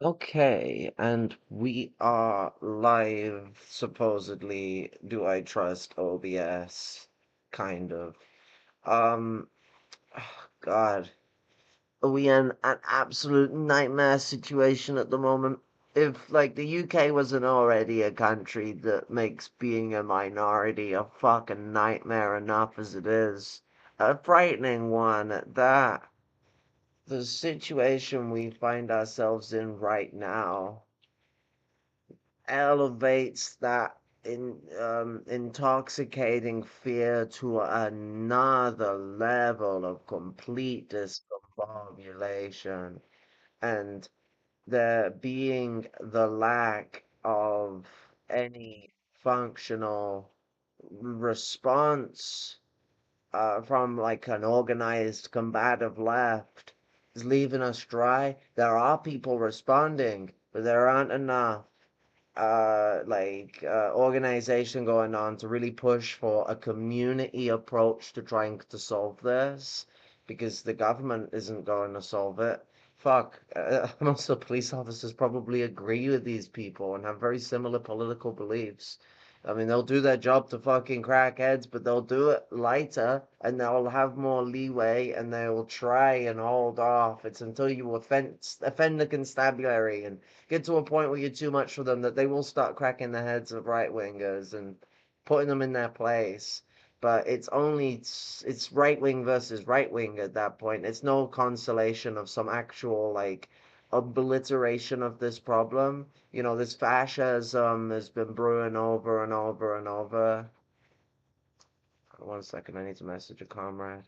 Okay, and we are live, supposedly. Do I trust OBS? Kind of. Um, God, are we in an absolute nightmare situation at the moment? If, like, the UK wasn't already a country that makes being a minority a fucking nightmare enough as it is, a frightening one at that. The situation we find ourselves in right now elevates that intoxicating fear to another level of complete discombobulation, and there being the lack of any functional response from like an organized combative left is leaving us dry. There are people responding, but there aren't enough organization going on to really push for a community approach to trying to solve this because the government isn't going to solve it. Fuck, most of the police officers probably agree with these people and have very similar political beliefs. I mean, they'll do their job to fucking crackheads, but they'll do it lighter and they'll have more leeway and they will try and hold off. It's until you offend the constabulary and get to a point where you're too much for them that they will start cracking the heads of right wingers and putting them in their place. But it's right wing versus right wing at that point. It's no consolation of some actual like obliteration of this problem. You know, this fascism has been brewing over and over and over. 1 second, I need to message a comrade.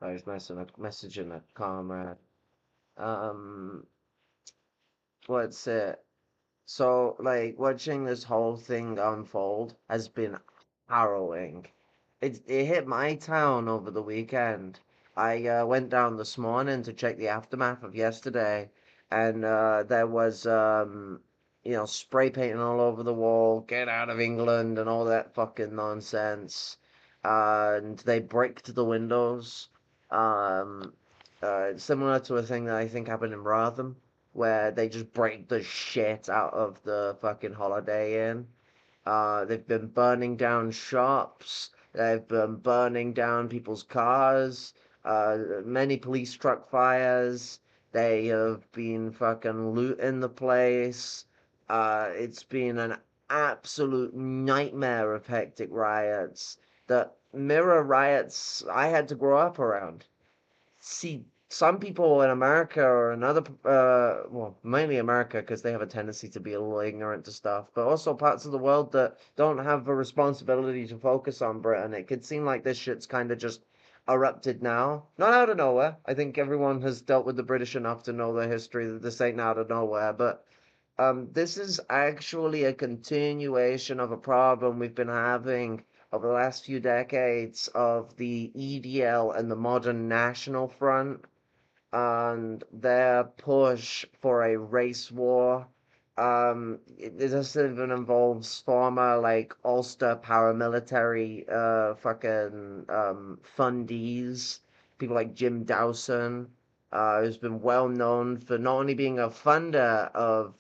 I was messaging a comrade. Um, what's it? So, like, watching this whole thing unfold has been harrowing. It hit my town over the weekend. I went down this morning to check the aftermath of yesterday, and there was, spray painting all over the wall, get out of England, and all that fucking nonsense. And they bricked the windows. Um, Similar to a thing that I think happened in Rotherham where they just break the shit out of the fucking Holiday Inn. They've been burning down shops. They've been burning down people's cars. Many police truck fires. They have been fucking looting the place. It's been an absolute nightmare of hectic riots that mirror riots I had to grow up around. See, some people in America or in other, well, mainly America, because they have a tendency to be a little ignorant to stuff, but also parts of the world that don't have a responsibility to focus on Britain. It could seem like this shit's kind of just erupted now. Not out of nowhere. I think everyone has dealt with the British enough to know their history that this ain't out of nowhere, but this is actually a continuation of a problem we've been having over the last few decades of the EDL and the Modern National Front and their push for a race war. This even involves former like Ulster paramilitary fucking fundees, people like Jim Dowson, who's been well known for not only being a funder of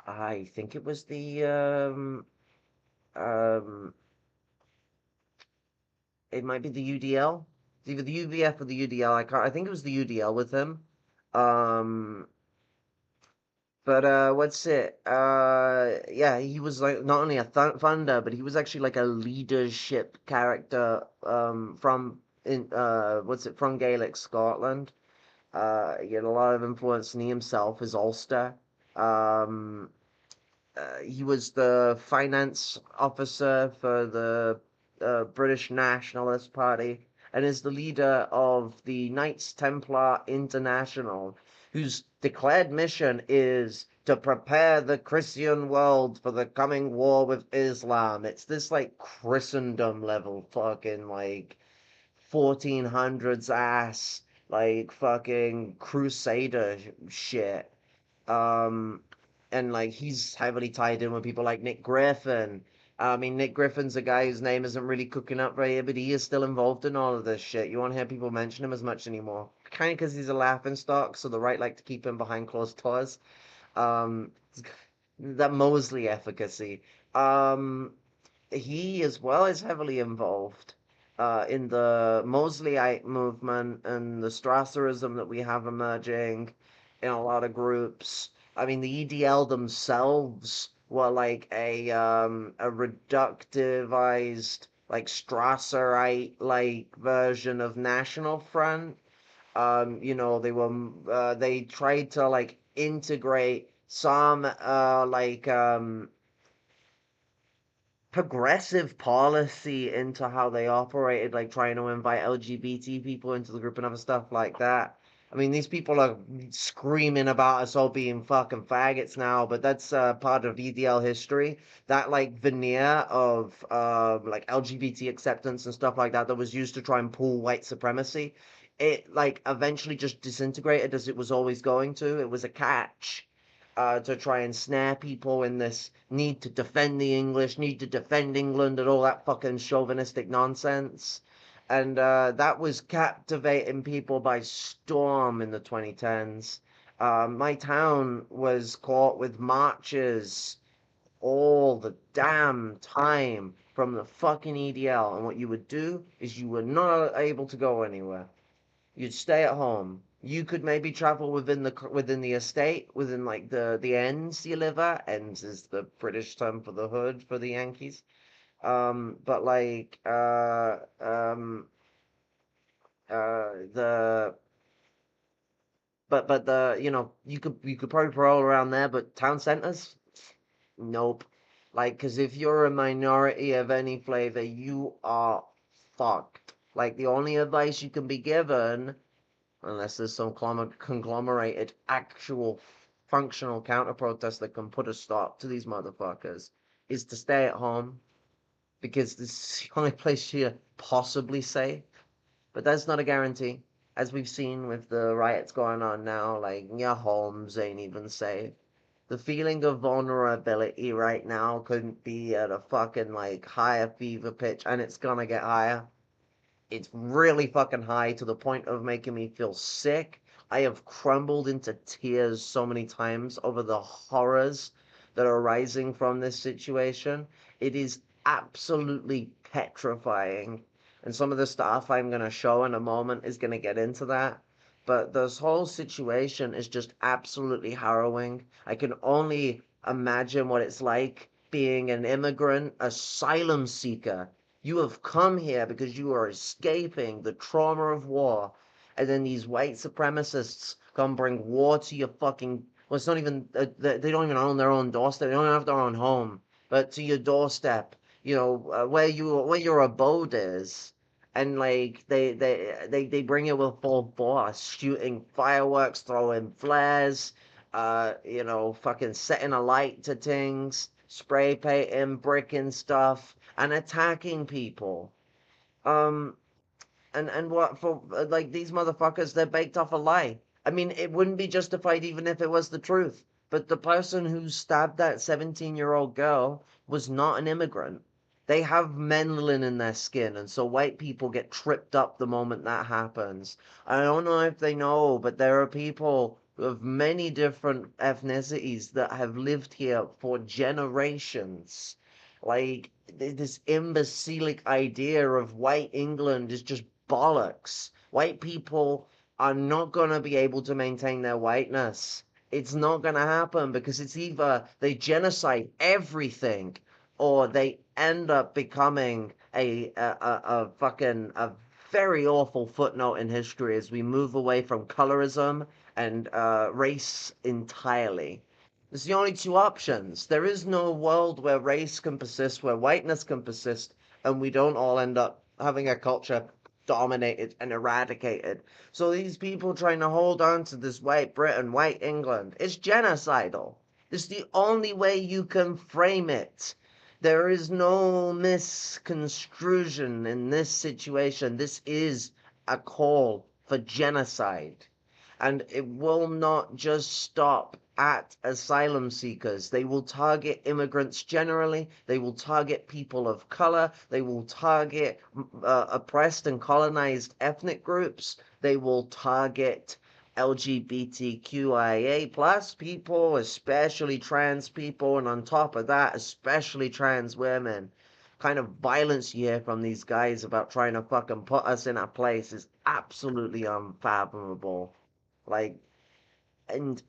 I think it was the um it might be the UDL. It's either the UVF or the UDL. I can't. I think it was the UDL with him. Um, but what's it? Yeah, he was like not only a funder, but he was actually like a leadership character. From in what's it from Gaelic Scotland. He had a lot of influence in he himself, his Ulster. Um, he was the finance officer for the British Nationalist Party and is the leader of the Knights Templar International, whose declared mission is to prepare the Christian world for the coming war with Islam. It's this like Christendom level fucking like 1400s ass like fucking crusader shit. Um, and like he's heavily tied in with people like Nick Griffin. I mean, Nick Griffin's a guy whose name isn't really cooking up right here, but he is still involved in all of this shit. You won't hear people mention him as much anymore. Kind of because he's a laughing stock, so the right like to keep him behind closed doors. Um, that Mosley efficacy. Um, he as well is heavily involved in the Mosleyite movement and the Strasserism that we have emerging in a lot of groups. I mean, the EDL themselves were like a reductivized like Strasserite like version of National Front. They tried to like integrate some progressive policy into how they operated, like trying to invite LGBT people into the group and other stuff like that. I mean, these people are screaming about us all being fucking faggots now, but that's part of EDL history. That like veneer of like LGBT acceptance and stuff like that that was used to try and pull white supremacy, it like eventually just disintegrated as it was always going to. It was a catch to try and snare people in this need to defend the English, need to defend England, and all that fucking chauvinistic nonsense. And that was captivating people by storm in the 2010s. My town was caught with marches all the damn time from the fucking EDL. And what you would do is you were not able to go anywhere. You'd stay at home. You could maybe travel within the estate, within like the ends you live at. Ends is the British term for the hood for the Yankees. But like the but the you could probably parole around there, but town centers, nope. Like, because if you're a minority of any flavor, you are fucked. Like, the only advice you can be given unless there's some conglomerated actual functional counter protest that can put a stop to these motherfuckers, is to stay at home because this is the only place you're possibly safe. But that's not a guarantee. As we've seen with the riots going on now, like your homes ain't even safe. The feeling of vulnerability right now couldn't be at a fucking like higher fever pitch, and it's gonna get higher. It's really fucking high to the point of making me feel sick. I have crumbled into tears so many times over the horrors that are arising from this situation. It is absolutely petrifying. And some of the stuff I'm going to show in a moment is going to get into that. But this whole situation is just absolutely harrowing. I can only imagine what it's like being an immigrant, asylum seeker. You have come here because you are escaping the trauma of war, and then these white supremacists come bring war to your fucking. Well, it's not even. They don't even own their own doorstep. They don't even have their own home, but to your doorstep, where your abode is, and like they bring it with full force, shooting fireworks, throwing flares, fucking setting a light to things, spray painting, bricking stuff, and attacking people. Um, and what for? Like these motherfuckers, they're baked off a lie. I mean, it wouldn't be justified even if it was the truth. But the person who stabbed that 17-year-old girl was not an immigrant. They have melanin in their skin, and so white people get tripped up the moment that happens. I don't know if they know, but there are people of many different ethnicities that have lived here for generations. Like, this imbecilic idea of white England is just bollocks. White people are not going to be able to maintain their whiteness. It's not going to happen because it's either they genocide everything or they end up becoming a fucking a very awful footnote in history as we move away from colorism and race entirely. There's the only two options. There is no world where race can persist, where whiteness can persist, and we don't all end up having a culture dominated and eradicated. So these people trying to hold on to this white Britain, white England, it's genocidal. It's the only way you can frame it. There is no misconstruction in this situation. This is a call for genocide. And it will not just stop at asylum seekers. They will target immigrants generally. They will target people of color. They will target oppressed and colonized ethnic groups. They will target LGBTQIA plus people, especially trans people, and on top of that, especially trans women. Kind of violence you hear from these guys about trying to fucking put us in our place is absolutely unfathomable. Like, and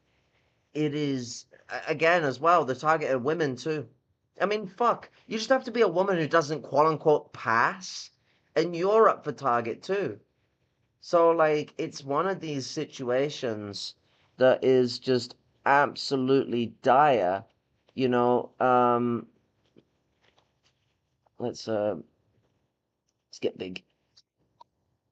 it is, again, as well, the target of women too. I mean, fuck, you just have to be a woman who doesn't quote unquote pass, and you're up for target too. So, like, it's one of these situations that is just absolutely dire. You know, let's uh, let's get big.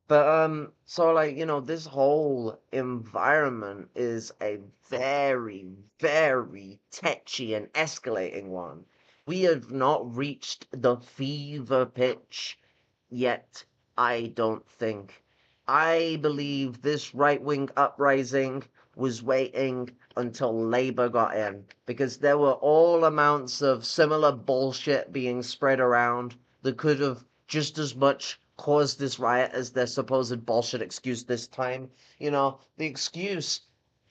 But so like, this whole environment is a very, very tetchy and escalating one. We have not reached the fever pitch yet, I don't think. I believe this right-wing uprising was waiting until Labour got in because there were all amounts of similar bullshit being spread around that could have just as much caused this riot as their supposed bullshit excuse this time. The excuse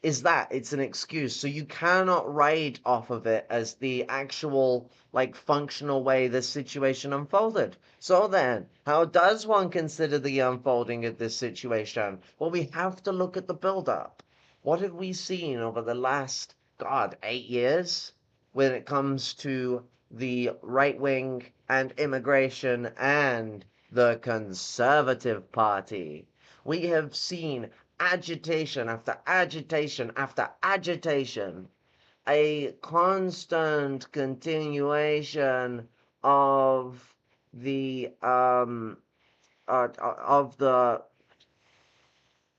is that it's an excuse. So you cannot ride off of it as the actual, like, functional way this situation unfolded. So then, how does one consider the unfolding of this situation? Well, we have to look at the build-up. What have we seen over the last, God, 8 years when it comes to the right wing and immigration and the Conservative Party? We have seen agitation after agitation after agitation, a constant continuation of the of the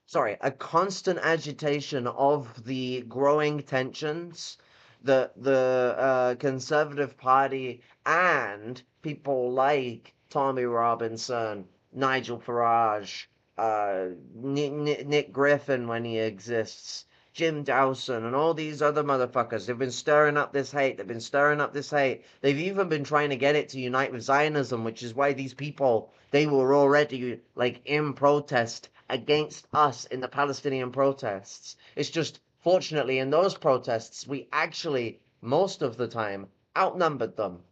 sorry, a constant agitation of the growing tensions that the Conservative Party and people like Tommy Robinson, Nigel Farage, Nick Griffin when he exists, Jim Dawson, and all these other motherfuckers. They've been stirring up this hate. They've been stirring up this hate. They've even been trying to get it to unite with Zionism, which is why these people, they were already like in protest against us in the Palestinian protests. It's just, fortunately, in those protests, we actually, most of the time, outnumbered them.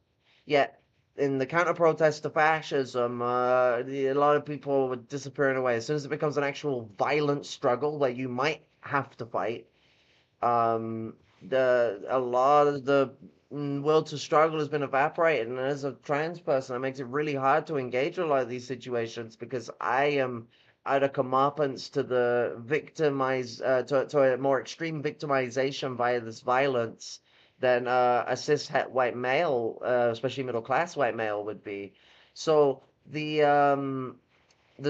Yet, in the counter protest to fascism, a lot of people were disappearing away. As soon as it becomes an actual violent struggle where you might have to fight, um, a lot of the will to struggle has been evaporated. And as a trans person, it makes it really hard to engage with a lot of these situations because I am at a comeuppance to the to a more extreme victimization via this violence than a cis-het white male, especially middle-class white male, would be. So the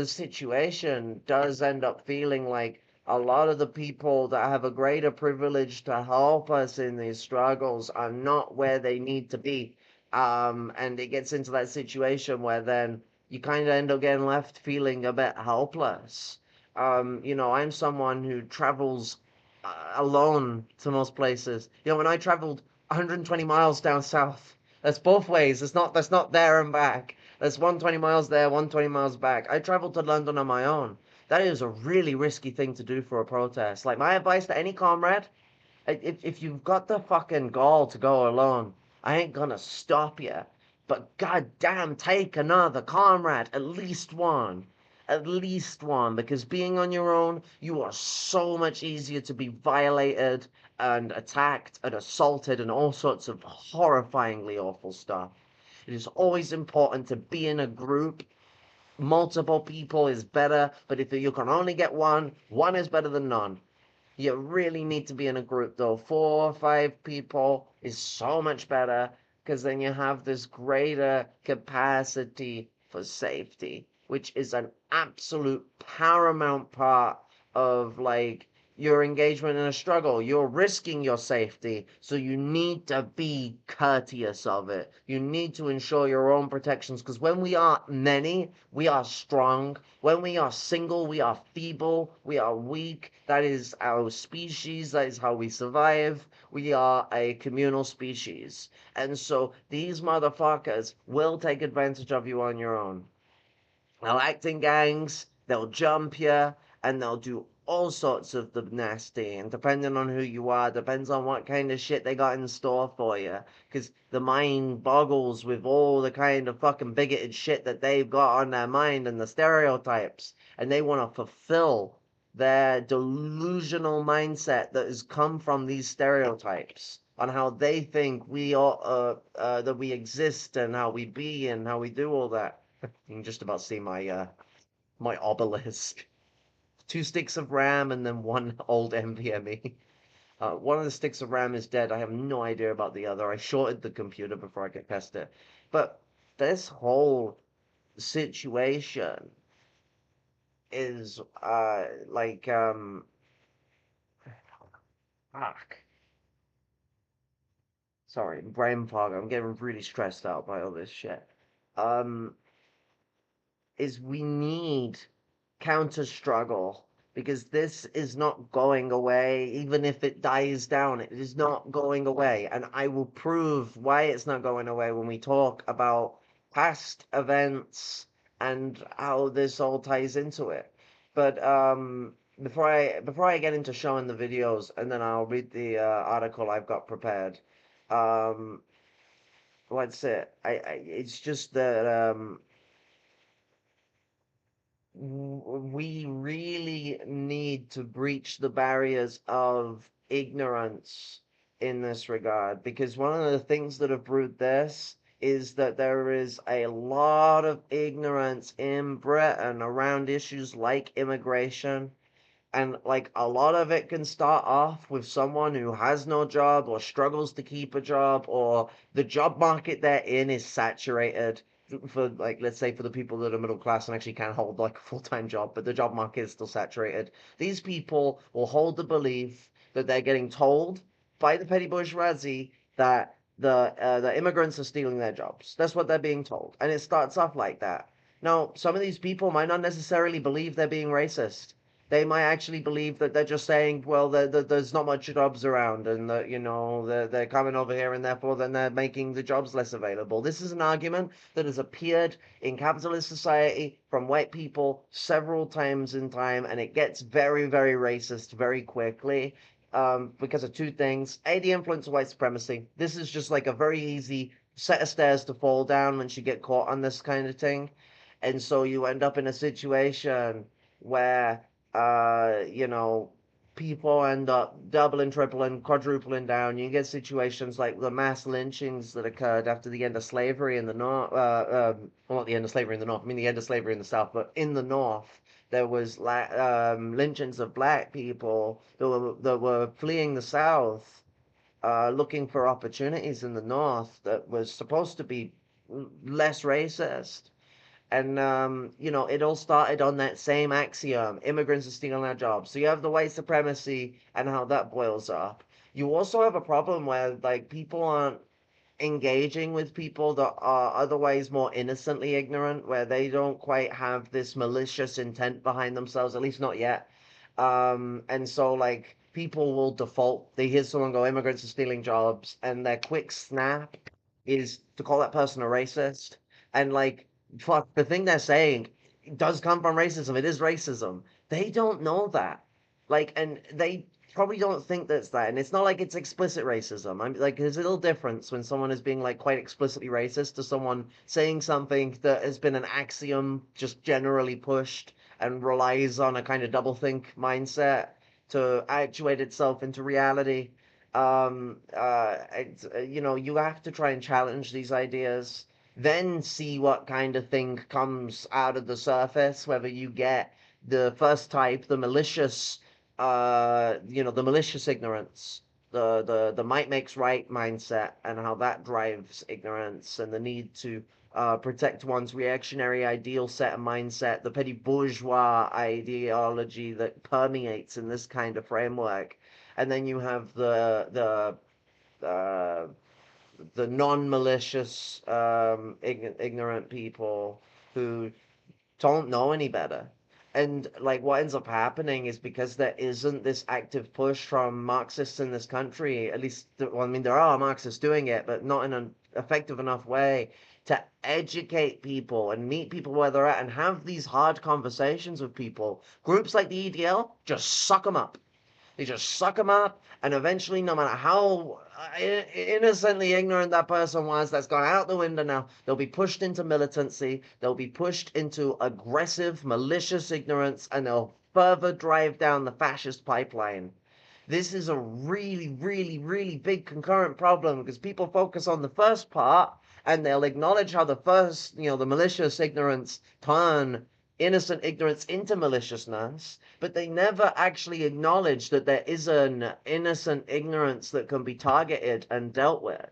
situation does end up feeling like a lot of the people that have a greater privilege to help us in these struggles are not where they need to be. And it gets into that situation where then you kind of end up getting left feeling a bit helpless. I'm someone who travels alone to most places. When I traveled 120 miles down south, that's both ways. That's not there and back. That's 120 miles there, 120 miles back. I traveled to London on my own. That is a really risky thing to do for a protest. Like, my advice to any comrade, if you've got the fucking gall to go alone, I ain't gonna stop you. But goddamn, take another comrade, at least one. At least one, because being on your own, you are so much easier to be violated and attacked and assaulted and all sorts of horrifyingly awful stuff. It is always important to be in a group. Multiple people is better, but if you can only get one is better than none. You really need to be in a group though. 4 or 5 people is so much better because then you have this greater capacity for safety, which is an absolute paramount part of, like, your engagement in a struggle. You're risking your safety, so you need to be courteous of it. You need to ensure your own protections, because when we are many, we are strong. When we are single, we are feeble, we are weak. That is our species, that is how we survive. We are a communal species. And so these motherfuckers will take advantage of you on your own. They'll act in gangs, they'll jump you, and they'll do all sorts of the nasty. And depending on who you are, depends on what kind of shit they got in store for you. Because the mind boggles with all the kind of fucking bigoted shit that they've got on their mind and the stereotypes. And they want to fulfill their delusional mindset that has come from these stereotypes on how they think we are, that we exist and how we be and how we do all that. You can just about see my obelisk. Two sticks of RAM and then one old NVMe. One of the sticks of RAM is dead. I have no idea about the other. I shorted the computer before I could test it. But this whole situation is like fuck. Sorry, brain fog. I'm getting really stressed out by all this shit. Um, is we need counter struggle because this is not going away. Even if it dies down, it is not going away. And I will prove why it's not going away when we talk about past events and how this all ties into it. But before I get into showing the videos and then I'll read the article I've got prepared. Um, what's it? It's just that we really need to breach the barriers of ignorance in this regard because one of the things that have brewed this is that there is a lot of ignorance in Britain around issues like immigration, and like a lot of it can start off with someone who has no job or struggles to keep a job, or the job market they're in is saturated for, like, let's say for the people that are middle class and actually can hold like a full-time job, but the job market is still saturated. These people will hold the belief that they're getting told by the petty bourgeoisie that the immigrants are stealing their jobs. That's what they're being told, and it starts off like that. Now, some of these people might not necessarily believe they're being racist. They might actually believe that they're just saying, well, there's not much jobs around, and that, they're coming over here, and therefore then they're making the jobs less available. This is an argument that has appeared in capitalist society from white people several times in time, and it gets very, very racist very quickly. Because of two things. A, the influence of white supremacy. This is just like a very easy set of stairs to fall down once you get caught on this kind of thing. And so you end up in a situation where people end up doubling, tripling, quadrupling down. You get situations like the mass lynchings that occurred after the end of slavery in the North. Well, not the end of slavery in the North. I mean the end of slavery in the South, but in the North, there was lynchings of black people that were fleeing the South, looking for opportunities in the North that was supposed to be less racist. And it all started on that same axiom: immigrants are stealing our jobs. So you have the white supremacy and how that boils up. You also have a problem where like people aren't engaging with people that are otherwise more innocently ignorant, where they don't quite have this malicious intent behind themselves, at least not yet. And so like people will default. They hear someone go, immigrants are stealing jobs, and their quick snap is to call that person a racist. And like, fuck, the thing they're saying does come from racism. It is racism. They don't know that. Like, and they probably don't think that's that. And it's not like it's explicit racism. I'm like, there's a little difference when someone is being like quite explicitly racist to someone saying something that has been an axiom just generally pushed and relies on a kind of doublethink mindset to actuate itself into reality. You have to try and challenge these ideas, then see what kind of thing comes out of the surface, whether you get the first type, the malicious ignorance, the might makes right mindset and how that drives ignorance and the need to protect one's reactionary ideal set of mindset, the petty bourgeois ideology that permeates in this kind of framework. And then you have the non-malicious ignorant people who don't know any better. And like what ends up happening is because there isn't this active push from Marxists in this country, at least, well, I mean, there are Marxists doing it, but not in an effective enough way to educate people and meet people where they're at and have these hard conversations with people. Groups like the EDL just suck them up. They just suck them up, and eventually, no matter how innocently ignorant that person was, that's gone out the window now. They'll be pushed into militancy. They'll be pushed into aggressive, malicious ignorance, and they'll further drive down the fascist pipeline. This is a really, really, really big concurrent problem because people focus on the first part and they'll acknowledge how the first, the malicious ignorance turn innocent ignorance into maliciousness, but they never actually acknowledge that there is an innocent ignorance that can be targeted and dealt with.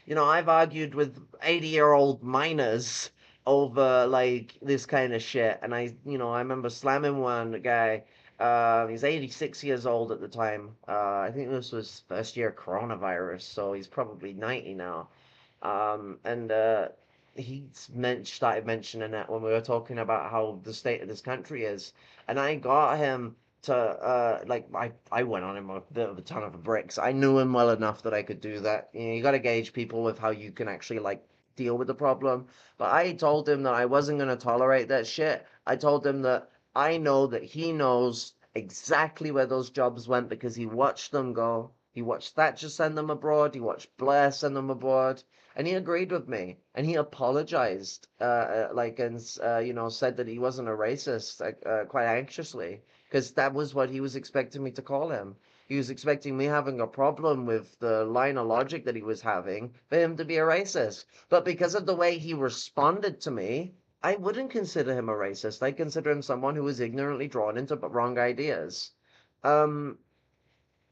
I've argued with 80-year-old minors over like this kind of shit, and I remember slamming one guy. He's 86 years old at the time. I think this was first year coronavirus, so he's probably 90 now. And he started mentioning it when we were talking about how the state of this country is, and I got him to like I went on him a bit of a ton of bricks. I knew him well enough that I could do that. You got to gauge people with how you can actually like deal with the problem. But I told him that I wasn't going to tolerate that shit. I told him that I know that he knows exactly where those jobs went because he watched them go. He watched Thatcher send them abroad. He watched Blair send them abroad, and he agreed with me, and he apologized, like, and said that he wasn't a racist, quite anxiously, because that was what he was expecting me to call him. He was expecting me having a problem with the line of logic that he was having for him to be a racist. But because of the way he responded to me, I wouldn't consider him a racist. I consider him someone who was ignorantly drawn into wrong ideas. Um,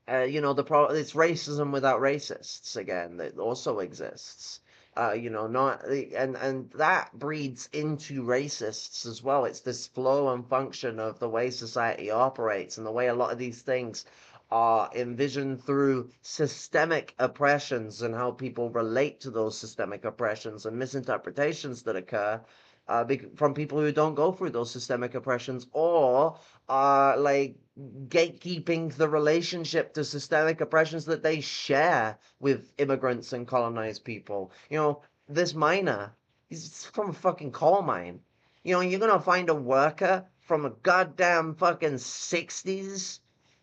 it's racism without racists again that also exists. Not and that breeds into racists as well. It's this flow and function of the way society operates and the way a lot of these things are envisioned through systemic oppressions and how people relate to those systemic oppressions and misinterpretations that occur from people who don't go through those systemic oppressions or are like gatekeeping the relationship to systemic oppressions that they share with immigrants and colonized people. This miner, he's from a fucking coal mine. You're gonna find a worker from a goddamn fucking 60s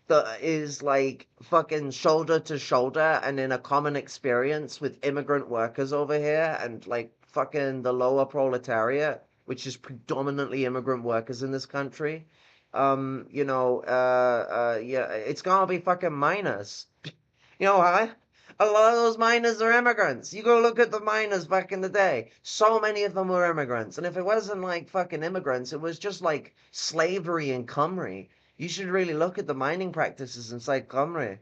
that is like fucking shoulder to shoulder and in a common experience with immigrant workers over here and like fucking the lower proletariat, which is predominantly immigrant workers in this country. Yeah, it's gonna be fucking miners. Why? A lot of those miners are immigrants. You go look at the miners back in the day. So many of them were immigrants. And if it wasn't like fucking immigrants, it was just like slavery in Cymru. You should really look at the mining practices inside Cymru.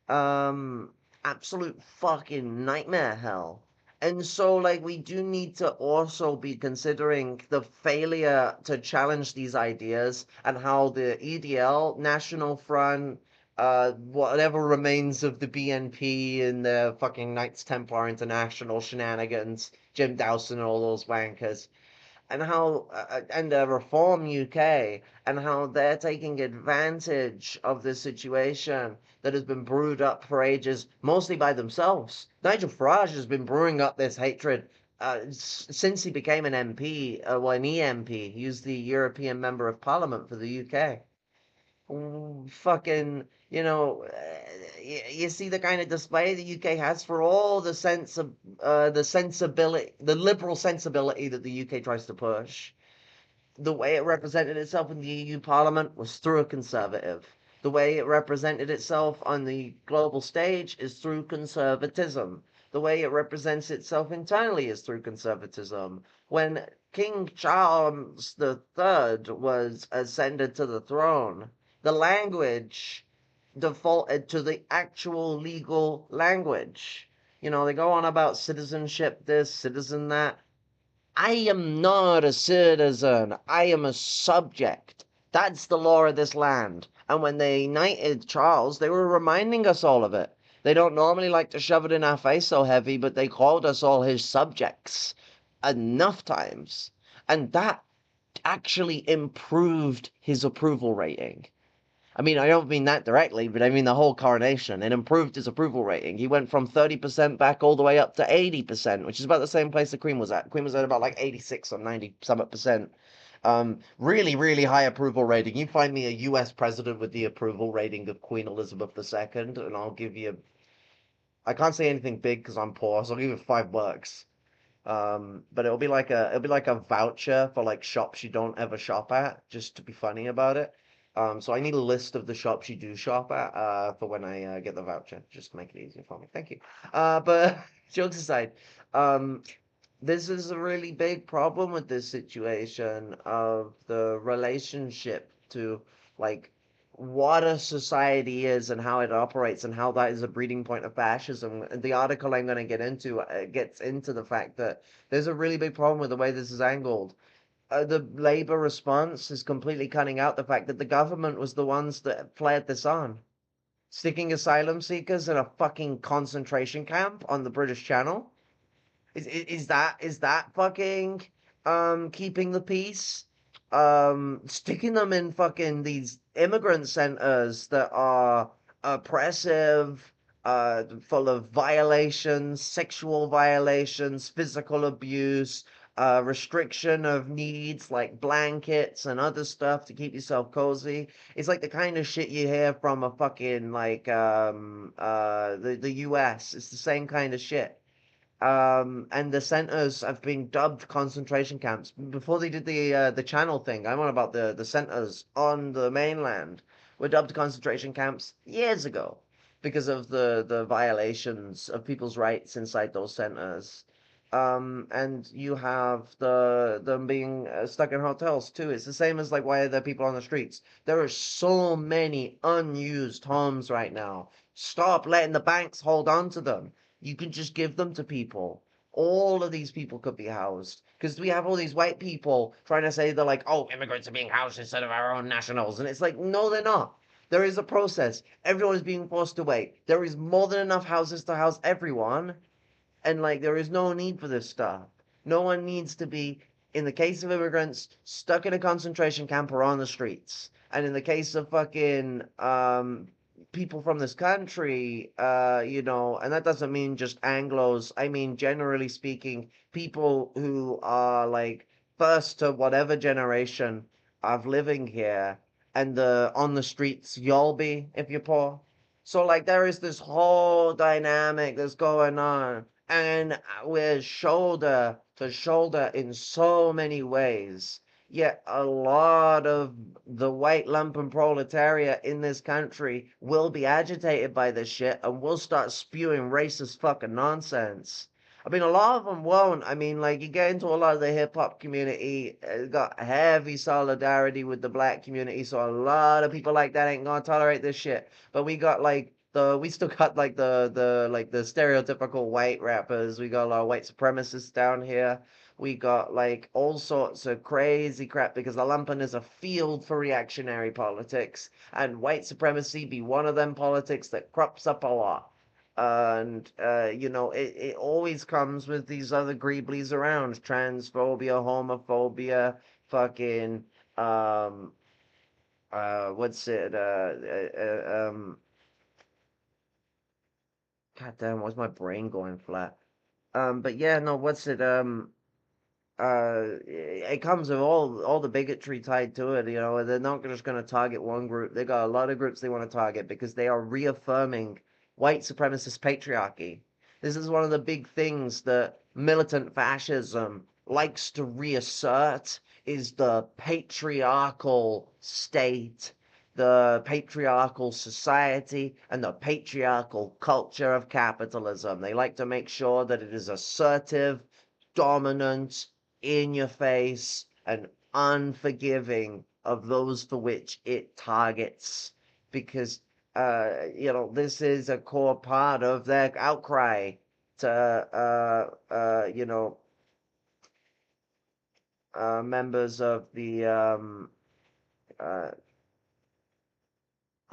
Um, Absolute fucking nightmare hell. And so, like, we do need to also be considering the failure to challenge these ideas and how the EDL, National Front, whatever remains of the BNP and the fucking Knights Templar International shenanigans, Jim Dowson and all those wankers, and how and Reform UK and how they're taking advantage of this situation that has been brewed up for ages, mostly by themselves. Nigel Farage has been brewing up this hatred since he became an MP, well, an EMP. He was the European Member of Parliament for the UK. Fucking, you see the kind of display the UK has for all the sense of the sensibility, the liberal sensibility that the UK tries to push. The way it represented itself in the EU Parliament was through a conservative. The way it represented itself on the global stage is through conservatism. The way it represents itself internally is through conservatism. When King Charles III was ascended to the throne, the language defaulted to the actual legal language. They go on about citizenship this, citizen that. I am not a citizen. I am a subject. That's the law of this land. And when they knighted Charles, they were reminding us all of it. They don't normally like to shove it in our face so heavy, but they called us all his subjects enough times. And that actually improved his approval rating. I mean, I don't mean that directly, but I mean the whole coronation. It improved his approval rating. He went from 30% back all the way up to 80%, which is about the same place the Queen was at. Queen was at about like 86 or 90 something percent. Really, really high approval rating. You find me a US president with the approval rating of Queen Elizabeth II, and I'll give you, I can't say anything big because I'm poor, so I'll give you $5. But it'll be like a voucher for like shops you don't ever shop at, just to be funny about it. So I need a list of the shops you do shop at, for when I get the voucher, just to make it easier for me. Thank you. But jokes aside, um, this is a really big problem with this situation of the relationship to like what a society is and how it operates and how that is a breeding point of fascism. The article I'm going to get into gets into the fact that there's a really big problem with the way this is angled. The Labour response is completely cutting out the fact that the government was the ones that flared this on. Sticking asylum seekers in a fucking concentration camp on the British Channel. Is that fucking keeping the peace? Sticking them in fucking these immigrant centers that are oppressive, full of violations, sexual violations, physical abuse, restriction of needs like blankets and other stuff to keep yourself cozy. It's like the kind of shit you hear from a fucking like the US. It's the same kind of shit. And the centers have been dubbed concentration camps. Before they did the channel thing, I'm on about the centers on the mainland were dubbed concentration camps years ago because of the violations of people's rights inside those centers. And you have them being stuck in hotels too. It's the same as like why are there people on the streets? There are so many unused homes right now. Stop letting the banks hold on to them. You can just give them to people. All of these people could be housed. Because we have all these white people trying to say they're like, oh, immigrants are being housed instead of our own nationals. And it's like, no, they're not. There is a process. Everyone is being forced away. There is more than enough houses to house everyone. And like, there is no need for this stuff. No one needs to be, in the case of immigrants, stuck in a concentration camp or on the streets. And in the case of fucking people from this country, and that doesn't mean just Anglos. I mean, generally speaking, people who are like first to whatever generation of living here, and the on the streets you'll be if you're poor. So like there is this whole dynamic that's going on, and we're shoulder to shoulder in so many ways. Yet a lot of the white lumpen proletariat in this country will be agitated by this shit and will start spewing racist fucking nonsense. I mean, a lot of them won't. I mean, like, you get into a lot of the hip hop community, got heavy solidarity with the black community, so a lot of people like that ain't gonna tolerate this shit. But we got like we still got like the stereotypical white rappers. We got a lot of white supremacists down here. We got like all sorts of crazy crap because the lumpen is a field for reactionary politics, and white supremacy be one of them politics that crops up a lot. And it always comes with these other greeblies around: transphobia, homophobia, fucking what's it god damn, why's my brain going flat? But yeah, no, what's it it comes with all the bigotry tied to it. They're not just going to target one group. They got a lot of groups they want to target because they are reaffirming white supremacist patriarchy. This is one of the big things that militant fascism likes to reassert, is the patriarchal state, the patriarchal society, and the patriarchal culture of capitalism. They like to make sure that it is assertive, dominant, in your face, and unforgiving of those for which it targets. Because this is a core part of their outcry to, members of the, uh,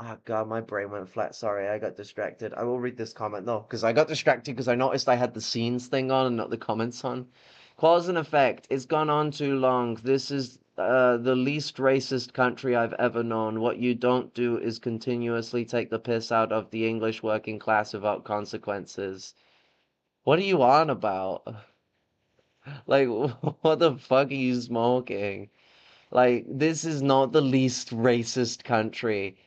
oh God, my brain went flat. Sorry, I got distracted. I will read this comment though, because I got distracted because I noticed I had the scenes thing on and not the comments on. Cause and effect. It's gone on too long. This is the least racist country I've ever known. What you don't do is continuously take the piss out of the English working class without consequences. What are you on about? Like, what the fuck are you smoking? Like, this is not the least racist country.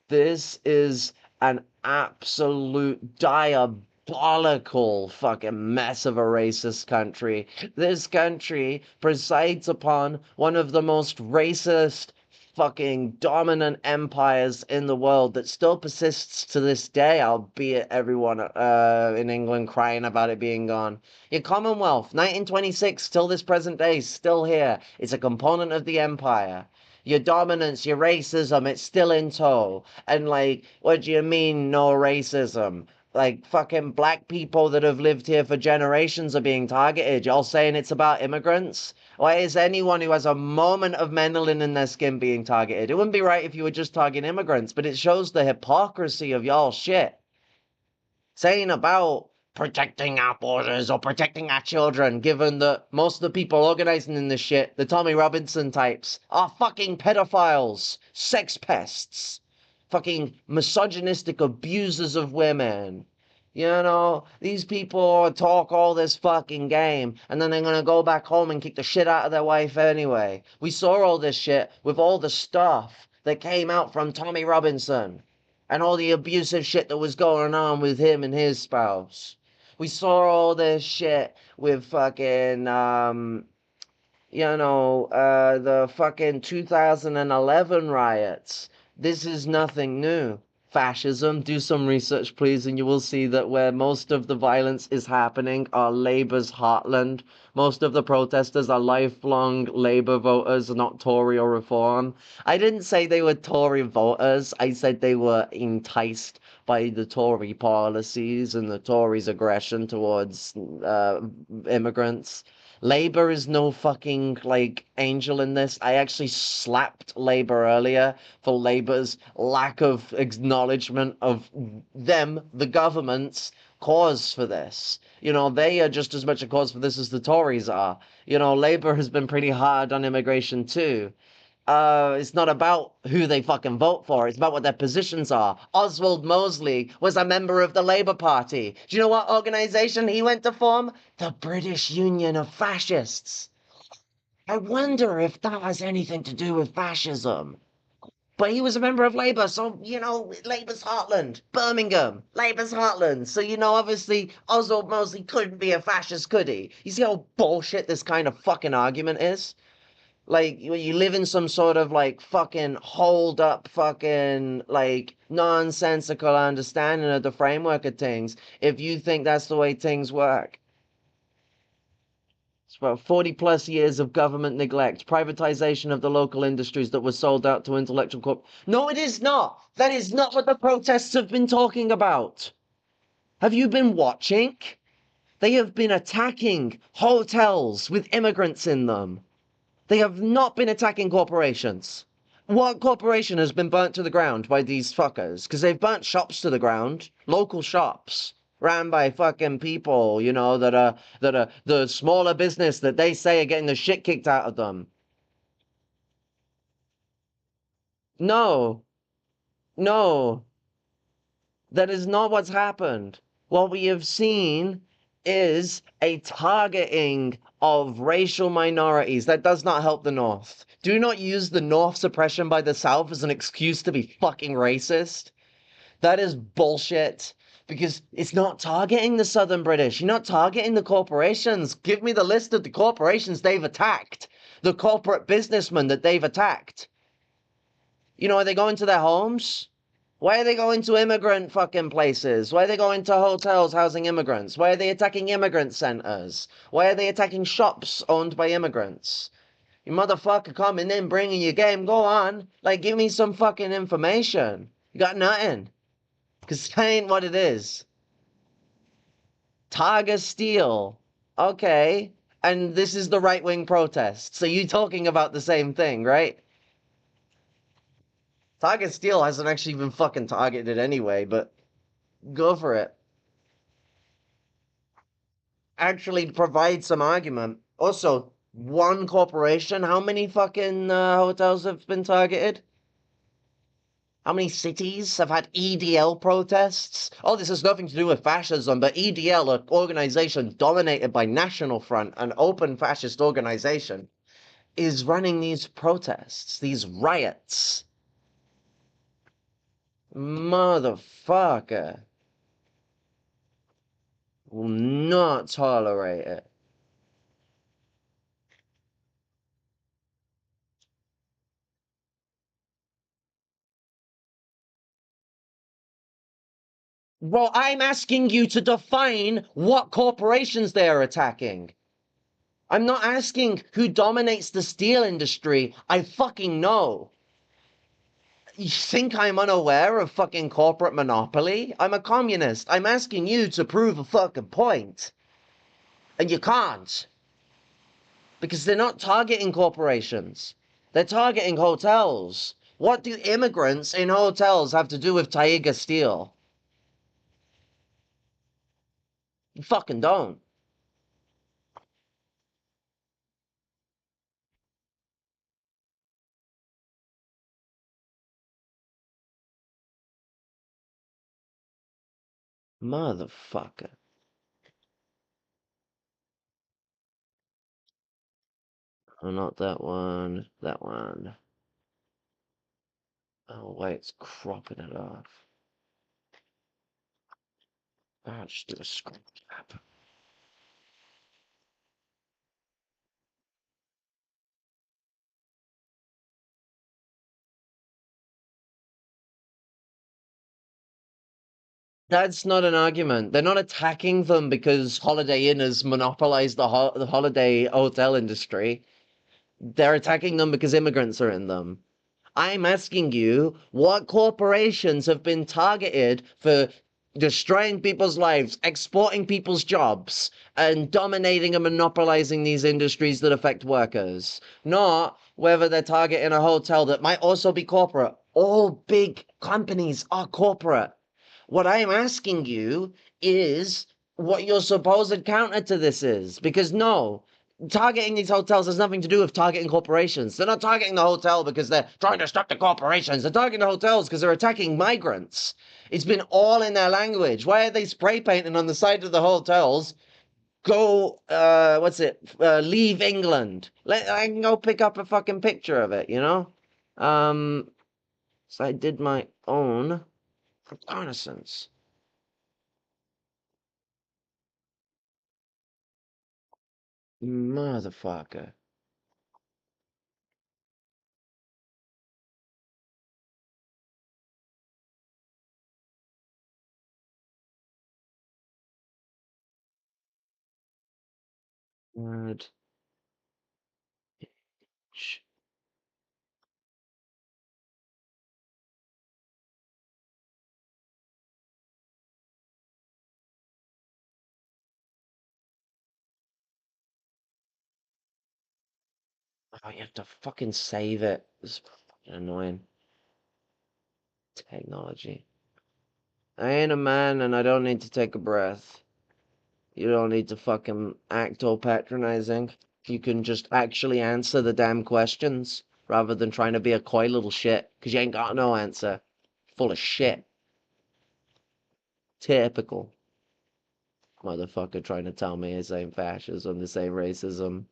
This is an absolute diabolical fucking mess of a racist country. This country presides upon one of the most racist fucking dominant empires in the world that still persists to this day, albeit everyone in England crying about it being gone. Your Commonwealth, 1926 till this present day, still here. It's a component of the empire. Your dominance, your racism, it's still in tow. And like, what do you mean, no racism? Like, fucking black people that have lived here for generations are being targeted. Y'all saying it's about immigrants? Why is anyone who has a moment of melanin in their skin being targeted? It wouldn't be right if you were just targeting immigrants, but it shows the hypocrisy of y'all shit. Saying about protecting our borders or protecting our children, given that most of the people organizing in this shit, the Tommy Robinson types, are fucking pedophiles, sex pests, fucking misogynistic abusers of women. These people talk all this fucking game, and then they're gonna go back home and kick the shit out of their wife anyway. We saw all this shit with all the stuff that came out from Tommy Robinson and all the abusive shit that was going on with him and his spouse. We saw all this shit with fucking, the fucking 2011 riots. This is nothing new. Fascism, do some research, please, and you will see that where most of the violence is happening are Labour's heartland. Most of the protesters are lifelong Labour voters, not Tory or Reform. I didn't say they were Tory voters. I said they were enticed by the Tory policies and the Tories' aggression towards immigrants. Labour is no fucking like angel in this. I actually slapped Labour earlier for Labour's lack of acknowledgement of them, the government's cause for this. They are just as much a cause for this as the Tories are. Labour has been pretty hard on immigration too. It's not about who they fucking vote for. It's about what their positions are. Oswald Mosley was a member of the Labour Party. Do you know what organization he went to form? The British Union of Fascists. I wonder if that has anything to do with fascism. But he was a member of Labour, so, Labour's heartland. Birmingham, Labour's heartland. So, obviously, Oswald Mosley couldn't be a fascist, could he? You see how bullshit this kind of fucking argument is? Like, you live in some sort of, like, fucking hold up fucking, like, nonsensical understanding of the framework of things if you think that's the way things work. It's about 40 plus years of government neglect, privatization of the local industries that were sold out to intellectual corp. No, it is not. That is not what the protests have been talking about. Have you been watching? They have been attacking hotels with immigrants in them. They have not been attacking corporations. What corporation has been burnt to the ground by these fuckers? Because they've burnt shops to the ground, local shops, ran by fucking people, that are the smaller business that they say are getting the shit kicked out of them. No, no, that is not what's happened. What we have seen is a targeting of racial minorities. That does not help the North. Do not use the North's oppression by the South as an excuse to be fucking racist. That is bullshit. Because it's not targeting the Southern British. You're not targeting the corporations. Give me the list of the corporations they've attacked. The corporate businessmen that they've attacked. Are they going to their homes? Why are they going to immigrant fucking places? Why are they going to hotels housing immigrants? Why are they attacking immigrant centers? Why are they attacking shops owned by immigrants? You motherfucker coming in, bringing your game, go on. Like, give me some fucking information. You got nothing. Because that ain't what it is. Targa Steel. Okay. And this is the right-wing protest. So you talking about the same thing, right? Target Steel hasn't actually been fucking targeted anyway, but go for it. Actually provide some argument. Also, one corporation, how many fucking hotels have been targeted? How many cities have had EDL protests? Oh, this has nothing to do with fascism, but EDL, an organization dominated by National Front, an open fascist organization, is running these protests, these riots. Motherfucker. Will not tolerate it. Well, I'm asking you to define what corporations they are attacking. I'm not asking who dominates the steel industry. I fucking know. You think I'm unaware of fucking corporate monopoly? I'm a communist. I'm asking you to prove a fucking point. And you can't. Because they're not targeting corporations. They're targeting hotels. What do immigrants in hotels have to do with Taiga Steel? You fucking don't. Motherfucker. Oh, not that one. That one. Oh, wait, it's cropping it off. I'll just do a screen cap. That's not an argument. They're not attacking them because Holiday Inn has monopolized the holiday hotel industry. They're attacking them because immigrants are in them. I'm asking you what corporations have been targeted for destroying people's lives, exporting people's jobs, and dominating and monopolizing these industries that affect workers. Not whether they're targeting a hotel that might also be corporate. All big companies are corporate. What I'm asking you is what your supposed counter to this is. Because no, targeting these hotels has nothing to do with targeting corporations. They're not targeting the hotel because they're trying to stop the corporations. They're targeting the hotels because they're attacking migrants. It's been all in their language. Why are they spray painting on the side of the hotels? Go, leave England. I can go pick up a fucking picture of it, you know? So I did my own reconnaissance. Motherfucker. God. Oh, you have to fucking save it. This is fucking annoying. Technology. I ain't a man and I don't need to take a breath. You don't need to fucking act all patronizing. You can just actually answer the damn questions rather than trying to be a coy little shit because you ain't got no answer. Full of shit. Typical. Motherfucker trying to tell me this ain't fascism, this ain't racism.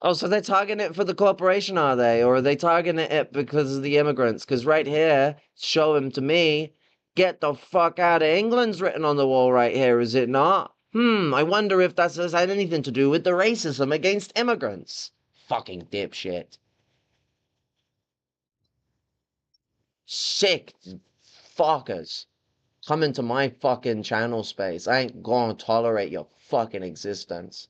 Oh, so they're targeting it for the corporation, are they? Or are they targeting it because of the immigrants? Because right here, show him to me, get the fuck out of England's written on the wall right here, is it not? I wonder if that has had anything to do with the racism against immigrants. Fucking dipshit. Sick fuckers. Come into my fucking channel space. I ain't gonna tolerate your fucking existence.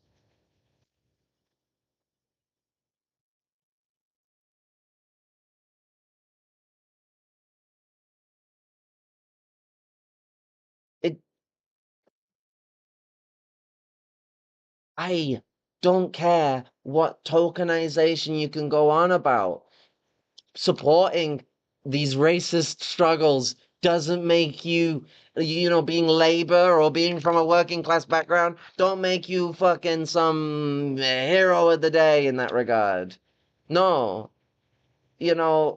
I don't care what tokenization you can go on about. Supporting these racist struggles doesn't make you, being labor or being from a working class background, don't make you fucking some hero of the day in that regard. No,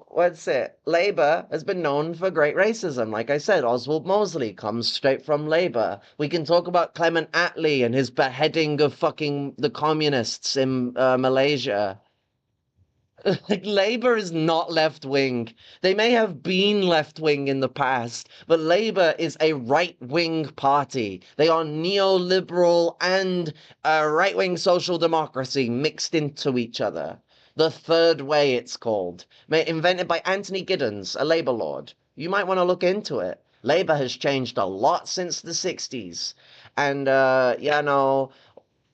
what's it? Labor has been known for great racism. Like I said, Oswald Mosley comes straight from Labor. We can talk about Clement Attlee and his beheading of fucking the communists in Malaysia. Like, Labour is not left wing. They may have been left wing in the past, but Labour is a right wing party. They are neoliberal and right wing social democracy mixed into each other. The third way, it's called. Invented by Anthony Giddens, a Labour lord. You might want to look into it. Labour has changed a lot since the 60s. And,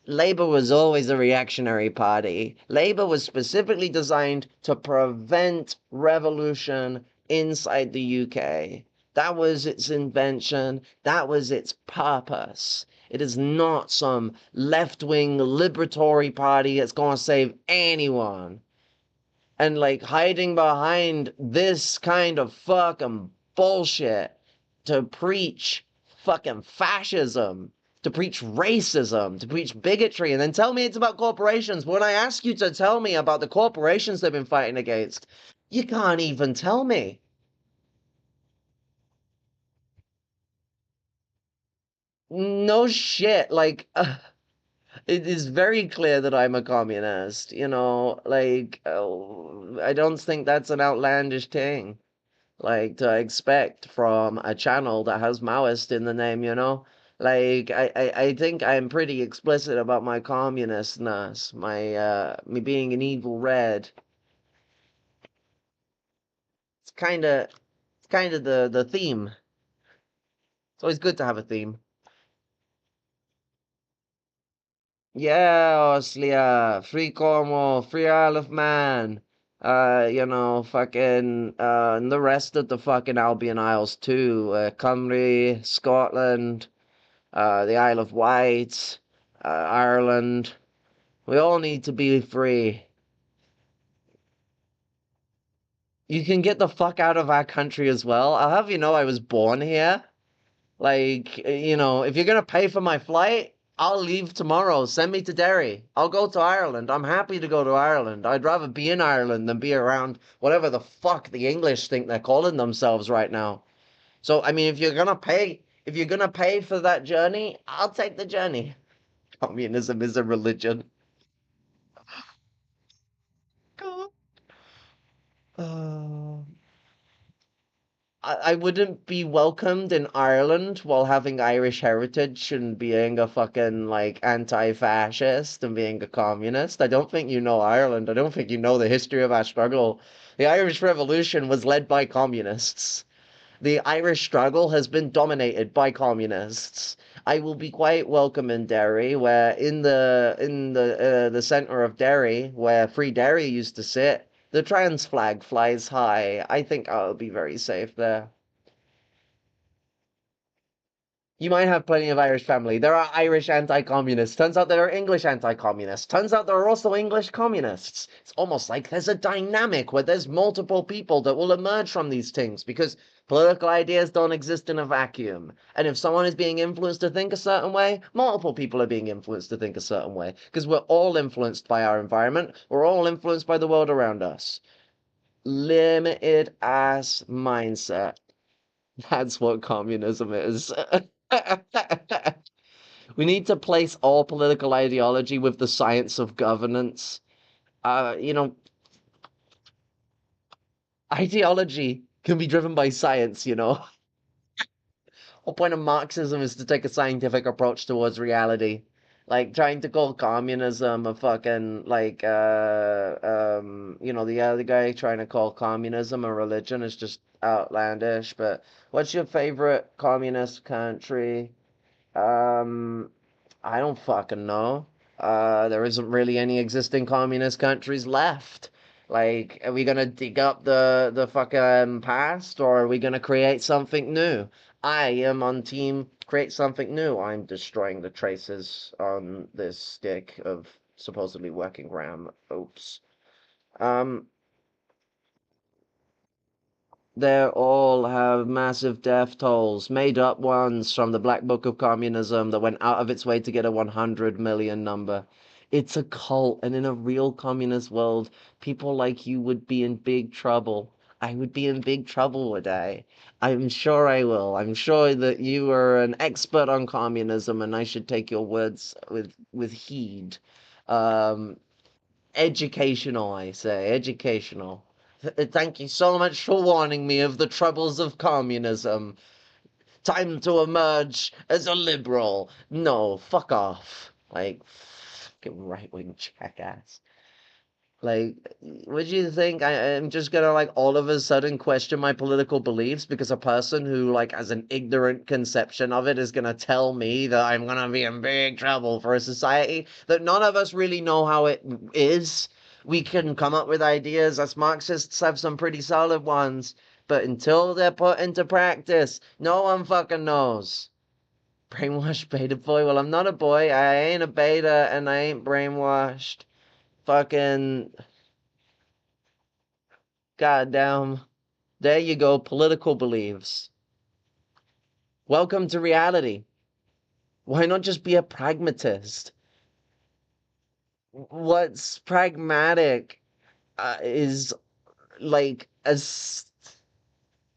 Labour was always a reactionary party. Labour was specifically designed to prevent revolution inside the UK. That was its invention. That was its purpose. It is not some left-wing liberatory party that's going to save anyone. And like hiding behind this kind of fucking bullshit to preach fucking fascism, to preach racism, to preach bigotry, and then tell me it's about corporations. But when I ask you to tell me about the corporations they've been fighting against, you can't even tell me. No shit. Like, it is very clear that I'm a communist, like, I don't think that's an outlandish thing. Like to expect from a channel that has Maoist in the name. Like I think I'm pretty explicit about my communistness, me being an evil red. It's kinda the theme. It's always good to have a theme. Yeah, Austria, free Cornwall, free Isle of Man. Fucking and the rest of the fucking Albion Isles too. Cymru, Scotland, the Isle of Wight, Ireland. We all need to be free. You can get the fuck out of our country as well. I'll have you know I was born here. Like, if you're gonna pay for my flight, I'll leave tomorrow. Send me to Derry. I'll go to Ireland. I'm happy to go to Ireland. I'd rather be in Ireland than be around whatever the fuck the English think they're calling themselves right now. So, I mean, if you're gonna pay for that journey, I'll take the journey. Communism is a religion. Uh, I wouldn't be welcomed in Ireland while having Irish heritage and being a fucking like anti-fascist and being a communist. I don't think you know Ireland. I don't think you know the history of our struggle. The Irish Revolution was led by communists. The Irish struggle has been dominated by communists. I will be quite welcome in Derry, where in the center of Derry, where Free Derry used to sit, the trans flag flies high. I think I'll be very safe there. You might have plenty of Irish family. There are Irish anti-communists. Turns out there are English anti-communists. Turns out there are also English communists. It's almost like there's a dynamic where there's multiple people that will emerge from these things because political ideas don't exist in a vacuum. And if someone is being influenced to think a certain way, multiple people are being influenced to think a certain way because we're all influenced by our environment. We're all influenced by the world around us. Limited ass mindset. That's what communism is. We need to place all political ideology with the science of governance. Uh, you know, Ideology can be driven by science. Whole point of Marxism is to take a scientific approach towards reality. Like trying to call communism a fucking like the other guy trying to call communism a religion is just outlandish. But what's your favorite communist country? Um, I don't fucking know. There isn't really any existing communist countries left. Like, are we gonna dig up the fucking past or are we gonna create something new? I am on team create something new. I'm destroying the traces on this stick of supposedly working RAM. Oops. Um, they all have massive death tolls, made up ones from the Black Book of Communism that went out of its way to get a 100 million number. It's a cult, and in a real communist world, people like you would be in big trouble. I would be in big trouble, would I? I'm sure I will. I'm sure that you are an expert on communism, and I should take your words with heed. Um, Educational, I say, educational. Thank you so much for warning me of the troubles of communism. Time to emerge as a liberal. No, fuck off. Like, fucking right-wing jackass. Like, what do you think? I'm just gonna like all of a sudden question my political beliefs because a person who like has an ignorant conception of it is gonna tell me that I'm gonna be in big trouble for a society that none of us really know how it is. We can come up with ideas. Us Marxists have some pretty solid ones, but until they're put into practice, no one fucking knows. Brainwashed beta boy. Well, I'm not a boy. I ain't a beta, and I ain't brainwashed. Fucking goddamn. There you go, political beliefs. Welcome to reality. Why not just be a pragmatist? What's pragmatic is like as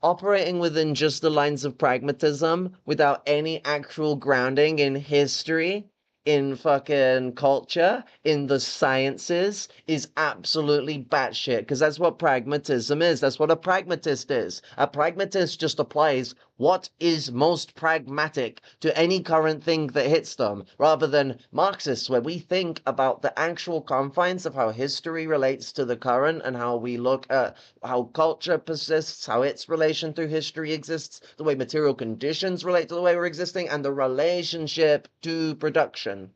operating within just the lines of pragmatism without any actual grounding in history, in fucking culture, in the sciences is absolutely batshit. Because that's what pragmatism is. That's what a pragmatist is. A pragmatist just applies what is most pragmatic to any current thing that hits them, rather than Marxists, where we think about the actual confines of how history relates to the current and how we look at how culture persists, how its relation through history exists, the way material conditions relate to the way we're existing, and the relationship to production.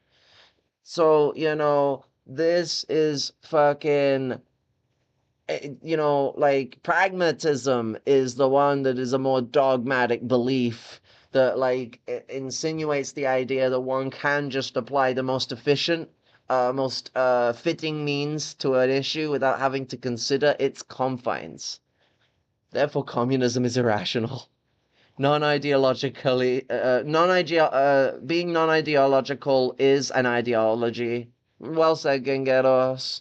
So, this is fucking, like pragmatism is the one that is a more dogmatic belief that like insinuates the idea that one can just apply the most efficient, most fitting means to an issue without having to consider its confines. Therefore, communism is irrational. Being non-ideological is an ideology. Well said, Gengeros.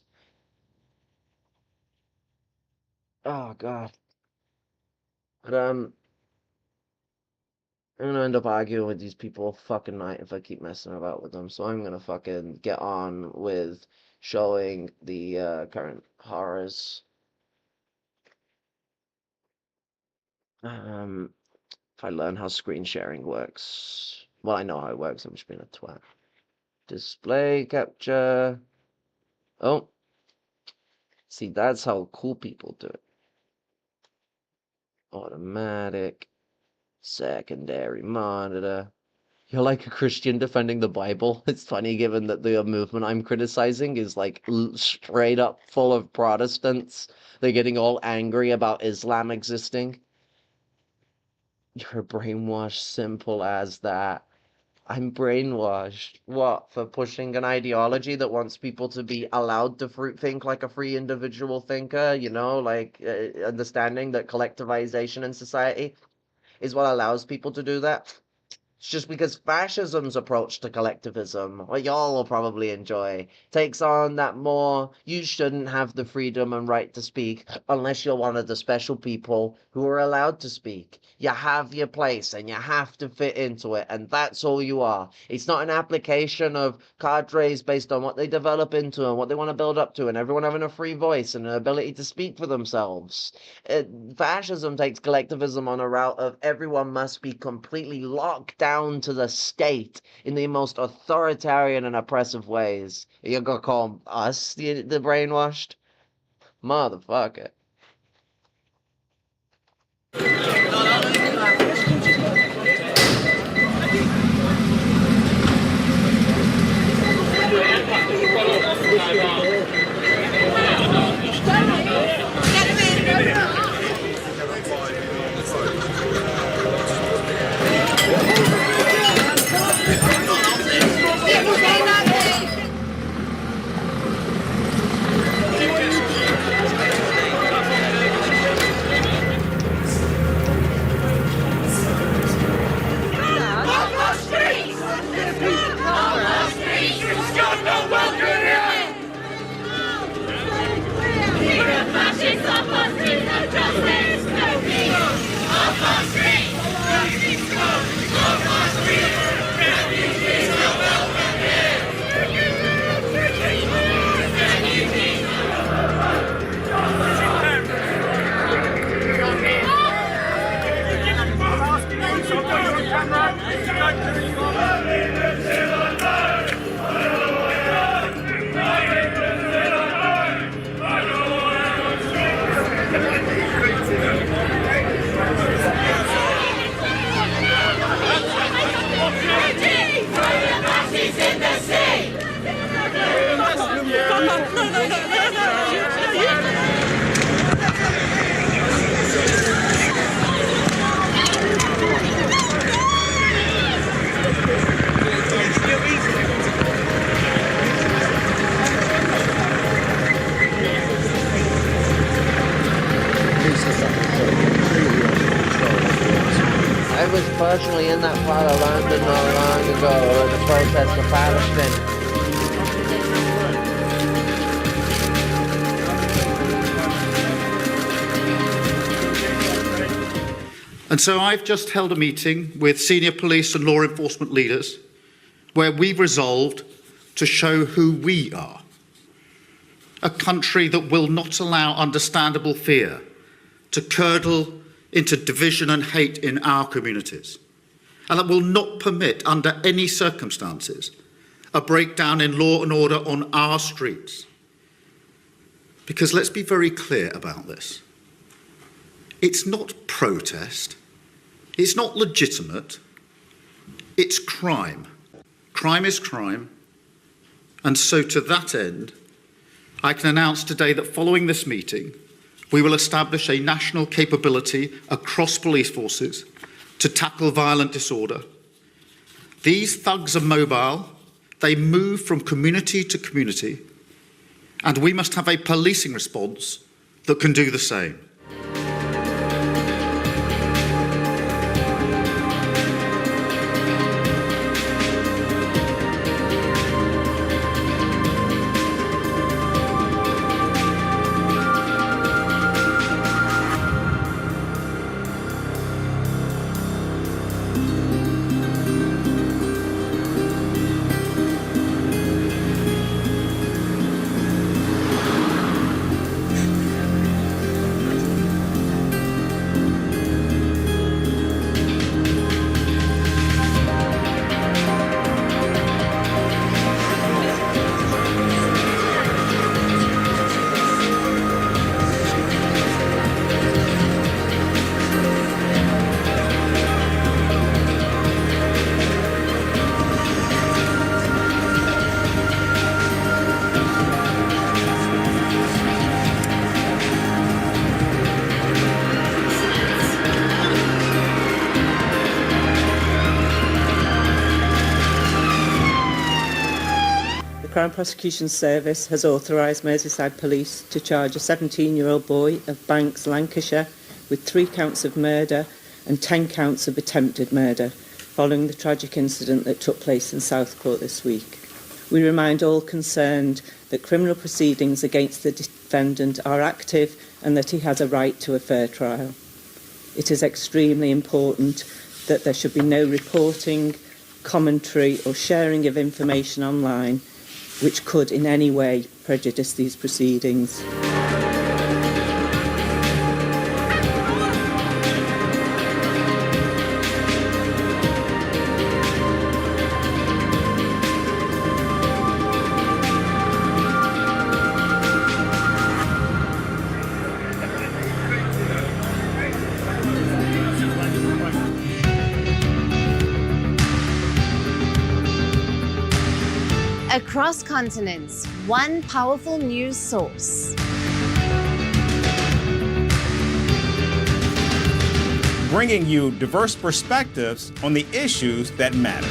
Oh God. But I'm gonna end up arguing with these people all fucking night if I keep messing about with them. So I'm gonna fucking get on with showing the current horrors. If I learn how screen sharing works. Well, I know how it works. I'm just being a twat. Display capture. Oh, see, that's how cool people do it. Automatic. Secondary monitor. You're like a Christian defending the Bible. It's funny given that the movement I'm criticizing is like straight up full of Protestants. They're getting all angry about Islam existing. You're brainwashed, simple as that. I'm brainwashed. What, for pushing an ideology that wants people to be allowed to think like a free individual thinker, like understanding that collectivization in society is what allows people to do that? It's just because fascism's approach to collectivism, what y'all will probably enjoy, takes on that more, you shouldn't have the freedom and right to speak unless you're one of the special people who are allowed to speak. You have your place and you have to fit into it, and that's all you are. It's not an application of cadres based on what they develop into and what they want to build up to, and everyone having a free voice and an ability to speak for themselves. Fascism takes collectivism on a route of everyone must be completely locked down to the state in the most authoritarian and oppressive ways. You're gonna call us the brainwashed? Motherfucker. was personally in that part of London not long ago at the protest for Palestine. And so I've just held a meeting with senior police and law enforcement leaders where we've resolved to show who we are. A country that will not allow understandable fear to curdle into division and hate in our communities, and that will not permit, under any circumstances, a breakdown in law and order on our streets. Because let's be very clear about this. It's not protest, it's not legitimate, it's crime. Crime is crime, and so to that end, I can announce today that following this meeting, we will establish a national capability across police forces to tackle violent disorder. These thugs are mobile, they move from community to community, and we must have a policing response that can do the same. The Crown Prosecution Service has authorised Merseyside Police to charge a 17-year-old boy of Banks, Lancashire, with 3 counts of murder and 10 counts of attempted murder, following the tragic incident that took place in Southport this week. We remind all concerned that criminal proceedings against the defendant are active and that he has a right to a fair trial. It is extremely important that there should be no reporting, commentary or sharing of information online which could in any way prejudice these proceedings. Across continents, one powerful news source. Bringing you diverse perspectives on the issues that matter.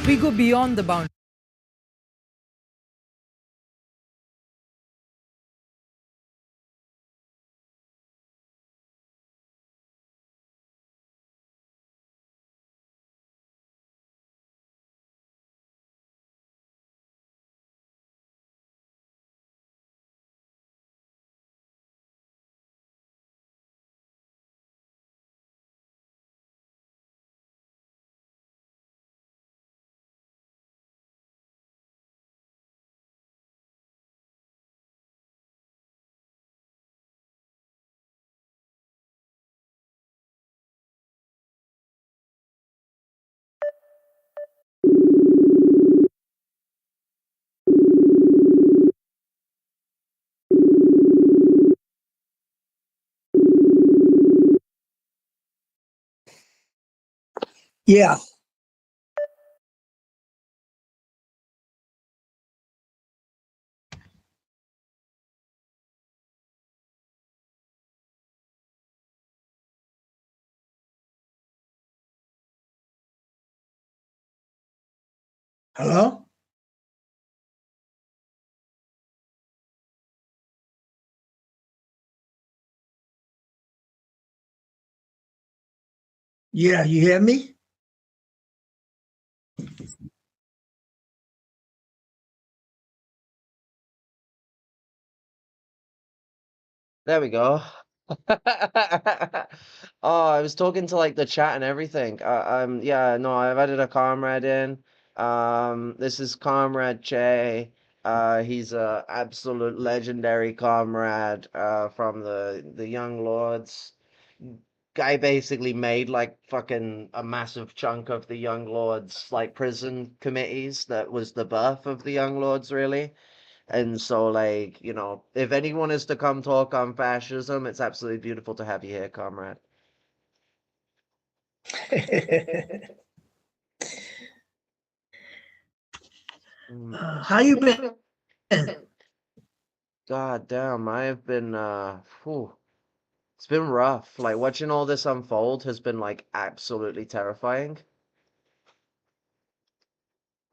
We go beyond the boundaries. Yeah. Hello? Yeah, you hear me? There we go. Oh, I was talking to like the chat and everything. Yeah, no, I've added a comrade in. This is Comrade Che. He's a absolute legendary comrade from the Young Lords. Guy basically made like fucking a massive chunk of the Young Lords like prison committees. That was the birth of the Young Lords, really. And so, like, you know, if anyone is to come talk on fascism, it's absolutely beautiful to have you here, comrade. How you been? God damn, I have been, it's been rough. Like, watching all this unfold has been, like, absolutely terrifying.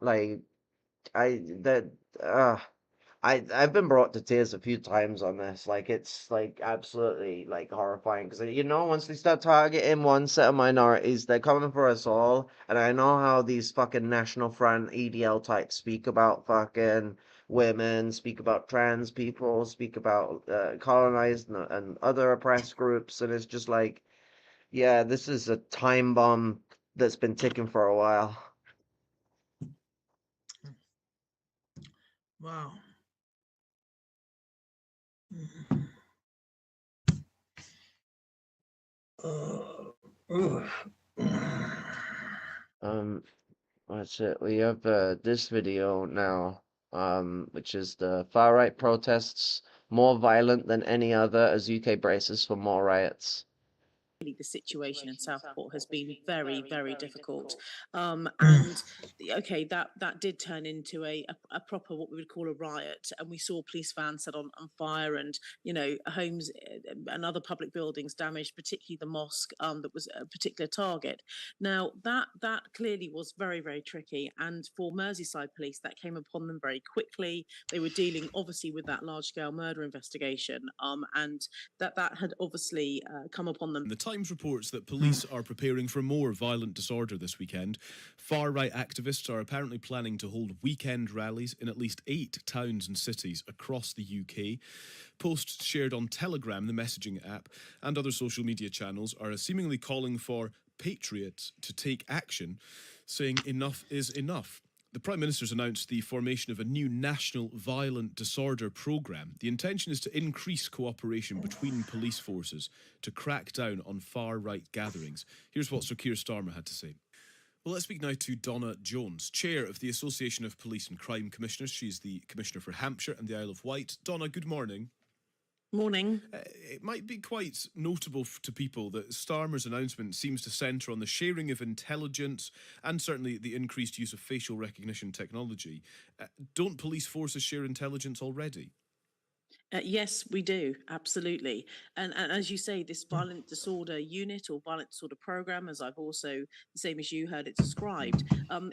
Like, I, that, uh, I've been brought to tears a few times on this. Like it's like absolutely like horrifying because you know once they start targeting one set of minorities, they're coming for us all. And I know how these fucking National Front EDL types speak about fucking women, speak about trans people, speak about colonized and other oppressed groups, and it's just like, yeah, this is a time bomb that's been ticking for a while. Wow. That's it. We have this video now, which is the far right protests more violent than any other as UK braces for more riots. The situation in Southport has been very, very difficult. And okay, that did turn into a proper what we would call a riot, and we saw police vans set on fire, and you know homes and other public buildings damaged, particularly the mosque that was a particular target. Now that clearly was very, very tricky, and for Merseyside police that came upon them very quickly. They were dealing obviously with that large scale murder investigation, and that had obviously come upon them. The Times reports that police are preparing for more violent disorder this weekend. Far-right activists are apparently planning to hold weekend rallies in at least 8 towns and cities across the UK. Posts shared on Telegram, the messaging app, and other social media channels are seemingly calling for patriots to take action, saying enough is enough. The Prime Minister's announced the formation of a new national violent disorder programme. The intention is to increase cooperation between police forces to crack down on far-right gatherings. Here's what Sir Keir Starmer had to say. Well, let's speak now to Donna Jones, Chair of the Association of Police and Crime Commissioners. She's the Commissioner for Hampshire and the Isle of Wight. Donna, good morning. Morning. It might be quite notable to people that Starmer's announcement seems to centre on the sharing of intelligence and certainly the increased use of facial recognition technology. Don't police forces share intelligence already? Yes, we do, absolutely. And as you say, this violent disorder unit or violent disorder program, as I've also, the same as you heard it described,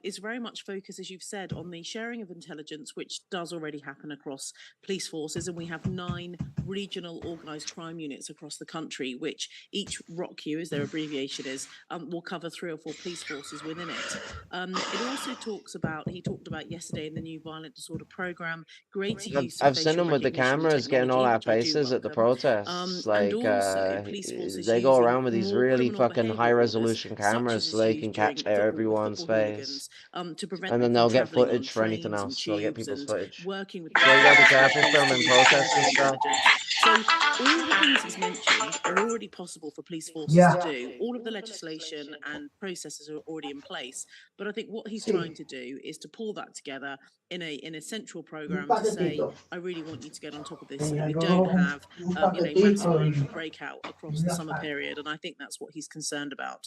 is very much focused, as you've said, on the sharing of intelligence, which does already happen across police forces. And we have 9 regional organised crime units across the country, which each ROCU, as their abbreviation is, will cover 3 or 4 police forces within it. It also talks about, he talked about yesterday in the new violent disorder program, greater use of I've seen facial them with the recognition cameras getting all our technology, which I do faces at the welcome. protests. And Like, also police forces they go using around with these more really criminal fucking behaviour high orders, resolution such cameras as so is they used can during catch football with everyone's football face. hooligans, to prevent And them then from they'll get travelling on footage for anything trains and else. They'll get tubes, people's and footage. working with So you gotta be police careful to filming do protests and stuff. counterintelligence. So all the things he's mentioned are already possible for police forces to do. All of the legislation and processes are already in place. But I think what he's trying to do is to pull that together in a central program to say, I really want you to get on top of this so that we don't have massive breakout across the summer period. And I think that's what he's concerned about.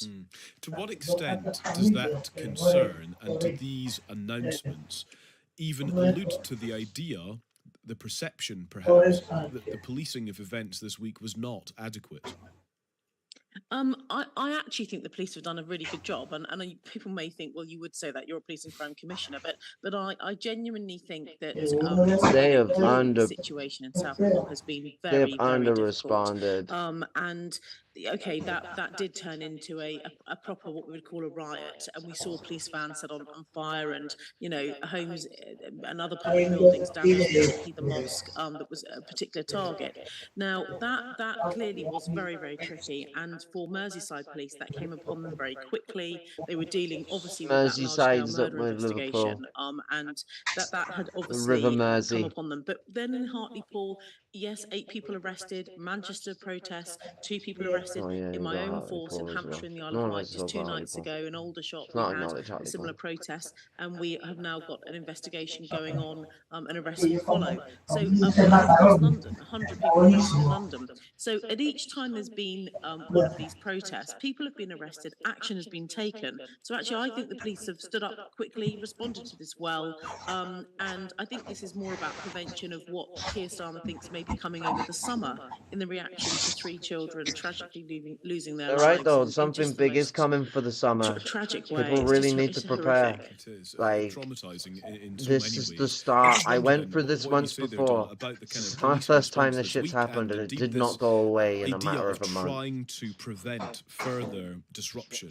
To what extent does that concern and do these announcements even allude to the idea, the perception perhaps, that the policing of events this week was not adequate? I actually think the police have done a really good job, and people may think, well, you would say that you're a police and crime commissioner, but I genuinely think that They have the situation in Southport has been very, very difficult. under-responded. And okay, that did turn into a proper what we would call a riot, and we saw police vans set on fire, and homes and other public buildings damaged, particularly the mosque that was a particular target. Now that clearly was very tricky, and for Merseyside police that came upon them very quickly. They were dealing obviously with that large scale Merseyside's up murder with investigation, Liverpool. and that had The River obviously come Mersey. upon them. But then in Hartlepool, yes, 8 people arrested. Manchester protests, 2 people arrested. Oh yeah, In you my got own force in Hartlepool as Hampshire well. in the Isle No of one Wight likes to just talk 2 about nights Hartlepool. ago, in Aldershot, It's we not had acknowledged a similar Hartlepool. protest, and we have now got an investigation going on, and arrests will follow. So, and of course, London, 100 people arrested in London. So, at each time there's been one of these protests, people have been arrested, action has been taken. So, actually, I think the police have stood up quickly, responded to this well, and I think this is more about prevention of what Keir Starmer thinks may be coming over the summer in the reaction to 3 children tragically losing their They're right lives though. in Something just the big is most coming for the summer. tragic way. People It's really just need to it's prepare. horrific. It is Like, traumatizing in so this many is the ways. I start. just I wonder went then through this what you once say there, Donna, before. about the kind This of is my police first time response this this shit's week, happened, and and it indeed did this not go away in a idea matter of of a month. trying to prevent further disruption.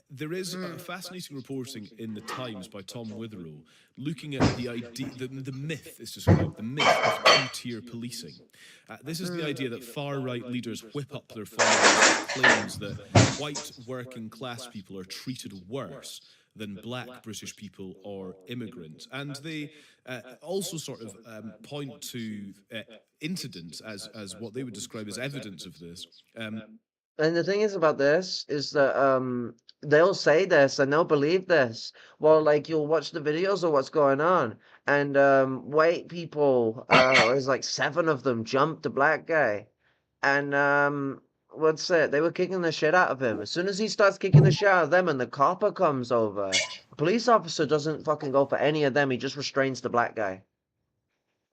There is fascinating reporting in the Times by Tom Witherell looking at the idea, the myth is described, the myth of two-tier policing. This is the idea that far-right leaders whip up their followers with claims that white working-class people are treated worse than black British people or immigrants. And they also sort of point to incidents as what they would describe as evidence of this. And the thing is about this is that they'll say this and they'll believe this. Well, like you'll watch the videos of what's going on, and white people, there's like 7 of them jumped a black guy, and what's it? They were kicking the shit out of him. As soon as he starts kicking the shit out of them, and the copper comes over, the police officer doesn't fucking go for any of them. He just restrains the black guy.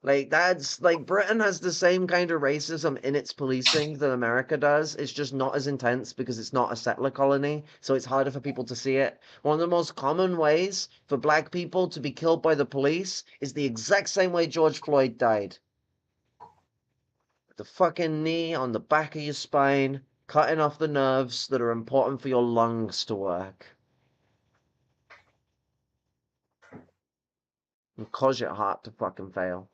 Like, that's like Britain has the same kind of racism in its policing that America does. It's just not as intense because it's not a settler colony, so it's harder for people to see it. One of the most common ways for black people to be killed by the police is the exact same way George Floyd died. The fucking knee on the back of your spine, cutting off the nerves that are important for your lungs to work. And cause your heart to fucking fail.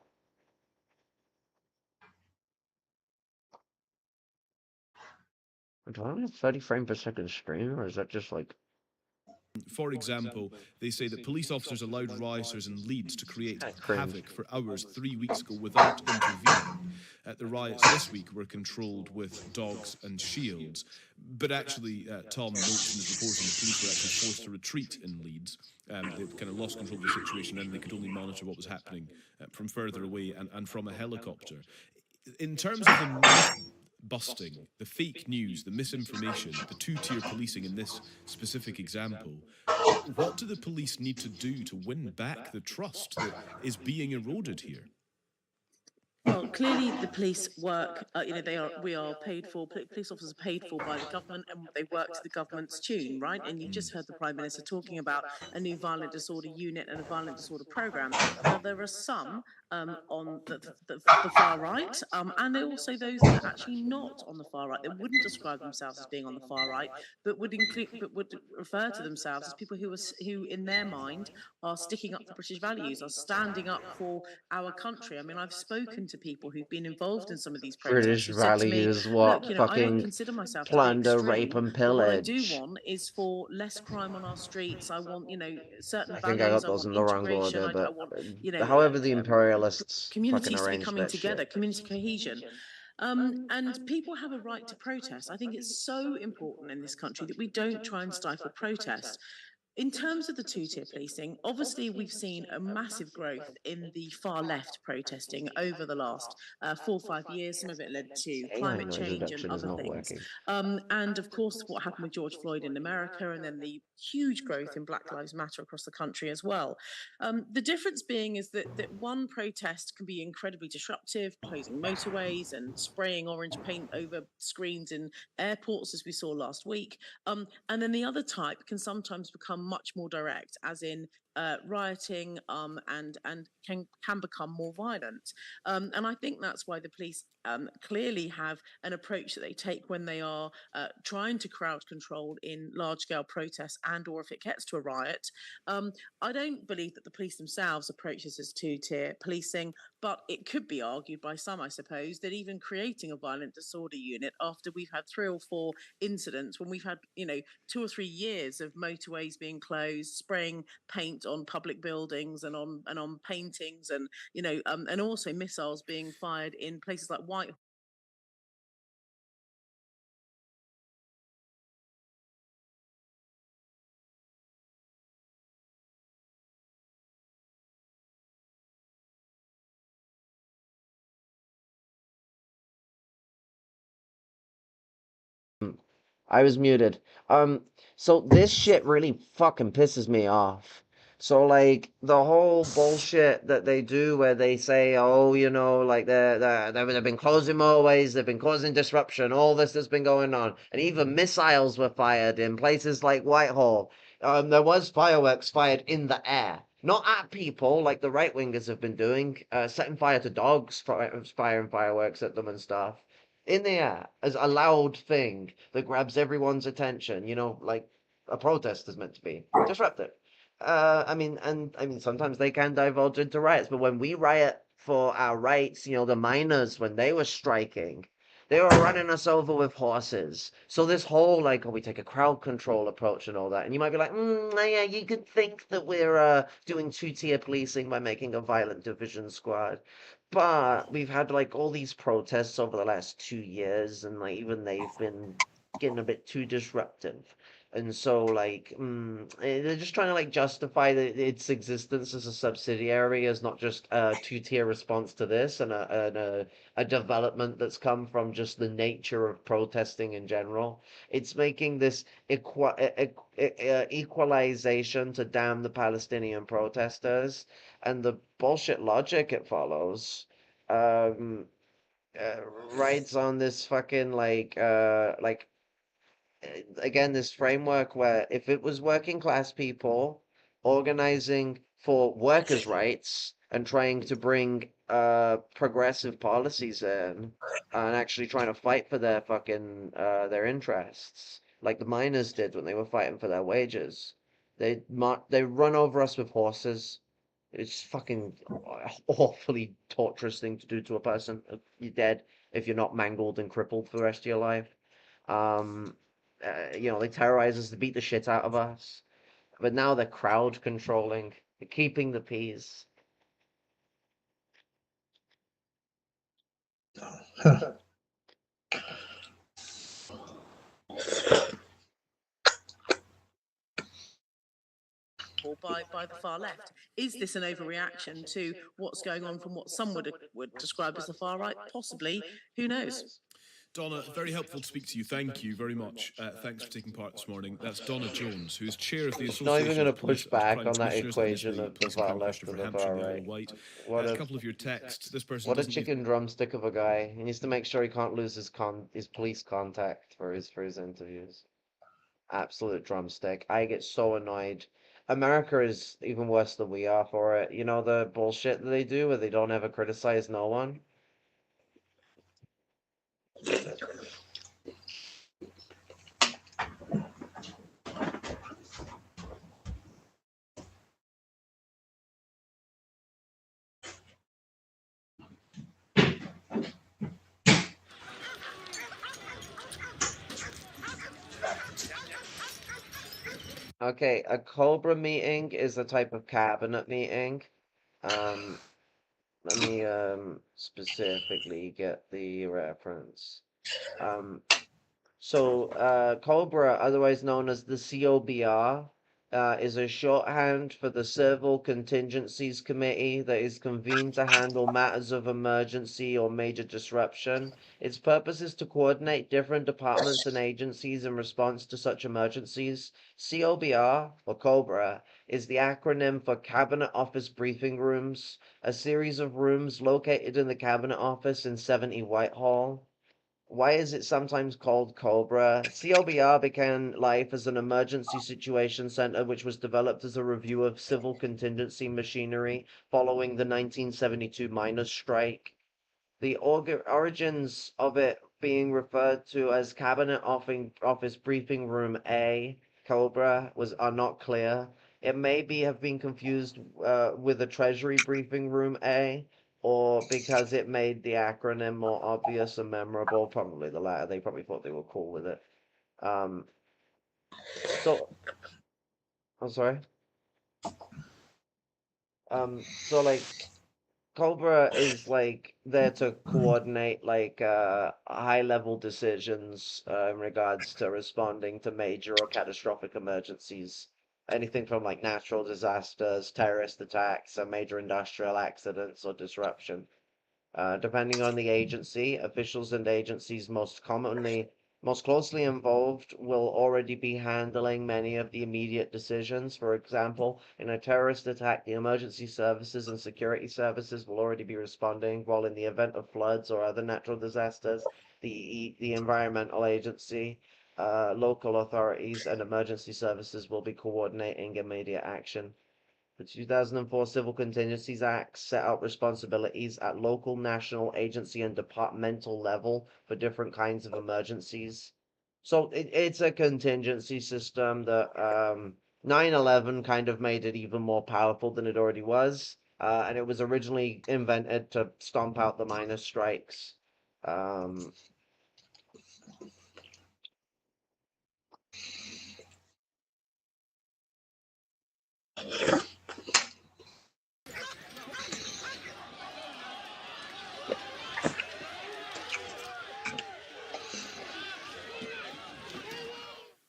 Do I have 30 frames per second stream, or is that just like... For example, they say that police officers allowed rioters in Leeds to create havoc for hours 3 weeks ago without intervening. The riots this week were controlled with dogs and shields. But actually, Tom notes in his reporting the police were actually forced to retreat in Leeds. They kind of lost control of the situation and they could only monitor what was happening from further away and from a helicopter. In terms of the myth busting, the fake news, the misinformation, the two-tier policing in this specific example, what do the police need to do to win back the trust that is being eroded here? Well, clearly the police work, we are paid for, police officers are paid for by the government, and they work to the government's tune, right? And you just heard the Prime Minister talking about a new violent disorder unit and a violent disorder programme. Now, there are some on the far right, and there are also those that are actually not on the far right. They wouldn't describe themselves as being on the far right, but would refer to themselves as people who, in their mind, are sticking up for British values, are standing up for our country. I mean, I've spoken to people who've been involved in some of these protests British who said to me, values, look, what? I don't Fucking consider myself to be plunder, rape, extreme, and but what I do pillage. want is for less crime on our streets. I want, certain I think I values. got I those want in the wrong integration. order, I but want, however the imperialists fucking communities to be arranged coming that together, shit. community cohesion. And people have a right to protest. I think it's so important in this country that we don't try and stifle protest. In terms of the two-tier policing, obviously we've seen a massive growth in the far left protesting over the last 4 or 5 years. Some of it led to AI climate noise change and reduction is other not things. working. And of course, what happened with George Floyd in America, and then the huge growth in Black Lives Matter across the country as well. The difference being is that one protest can be incredibly disruptive, closing motorways and spraying orange paint over screens in airports, as we saw last week. And then the other type can sometimes become much more direct, as in rioting and can become more violent. And I think that's why the police clearly have an approach that they take when they are trying to crowd control in large scale protests and or if it gets to a riot. I don't believe that the police themselves approach this as two-tier policing, but it could be argued by some, I suppose, that even creating a violent disorder unit after we've had 3 or 4 incidents, when we've had 2 or 3 years of motorways being closed, spraying paint on public buildings and on paintings, and also missiles being fired in places like Whitehall. I was muted. So this shit really fucking pisses me off. So like the whole bullshit that they do where they say, oh, like they've been closing motorways, they've been causing disruption, all this has been going on, and even missiles were fired in places like Whitehall. There was fireworks fired in the air, not at people like the right wingers have been doing, setting fire to dogs, firing fireworks at them and stuff in the air as a loud thing that grabs everyone's attention, like a protest is meant to be disruptive. I mean, sometimes they can divulge into riots, but when we riot for our rights, the miners, when they were striking, they were running us over with horses. So this whole, like, oh, we take a crowd control approach and all that, and you might be like, yeah, you could think that we're doing two-tier policing by making a violent division squad. But we've had like all these protests over the last 2 years, and like even they've been getting a bit too disruptive. And so, like, they're just trying to like justify its existence as a subsidiary, as not just a two-tier response to this, and a development that's come from just the nature of protesting in general. It's making this equalization to damn the Palestinian protesters, and the bullshit logic it follows um rides on this fucking like again, this framework where if it was working class people organizing for workers' rights and trying to bring progressive policies in and actually trying to fight for their fucking their interests, like the miners did when they were fighting for their wages, they run over us with horses. It's fucking awfully torturous thing to do to a person. You're dead if you're not mangled and crippled for the rest of your life. Um, they terrorize us, they beat the shit out of us. But now they're crowd controlling, they're keeping the peace. By the far left. Is this an overreaction to what's going on from what some would describe as the far right? Possibly. Who knows? Donna, very helpful to speak to you. Thank you very much. Thanks for taking part this morning. That's Donna Jones, who is chair of the Not even Association going to of Police push and back Crime on that Commissioners. That is equation the of the Police and far Crime left Commissioner and for the Hampshire far and the Isle right. of Wight. What A a couple of your texts. This person what a doesn't leave. chicken drumstick of a guy. He needs to make sure he can't lose his police contact for his interviews. Absolute drumstick. I get so annoyed. America is even worse than we are for it. You know the bullshit that they do where they don't ever criticize no one? Okay, a Cobra meeting is a type of cabinet meeting. Um, Let me specifically get the reference. Um, Cobra, otherwise known as the COBR, is a shorthand for the Civil Contingencies Committee that is convened to handle matters of emergency or major disruption. Its purpose is to coordinate different departments and agencies in response to such emergencies. COBR, or Cobra, is the acronym for Cabinet Office Briefing Rooms, a series of rooms located in the Cabinet Office in 70 Whitehall. Why is it sometimes called Cobra? COBR began life as an emergency situation center which was developed as a review of civil contingency machinery following the 1972 miners' strike. The origins of it being referred to as Cabinet Office Briefing Room A, Cobra, are not clear. It may have been confused with a Treasury Briefing Room A, or because it made the acronym more obvious and memorable. Probably the latter. They probably thought they were cool with it. Um, so, I'm sorry. So like Cobra is like there to coordinate like high level decisions in regards to responding to major or catastrophic emergencies. Anything from like natural disasters, terrorist attacks, major industrial accidents or disruption. Depending on the agency, officials and agencies most closely involved will already be handling many of the immediate decisions. For example, in a terrorist attack, the emergency services and security services will already be responding, while in the event of floods or other natural disasters, the environmental agency, local authorities, and emergency services will be coordinating immediate action. The 2004 Civil Contingencies Act set out responsibilities at local, national, agency, and departmental level for different kinds of emergencies. So it's a contingency system that 9/11 kind of made it even more powerful than it already was. And it was originally invented to stomp out the miners' strikes. Um,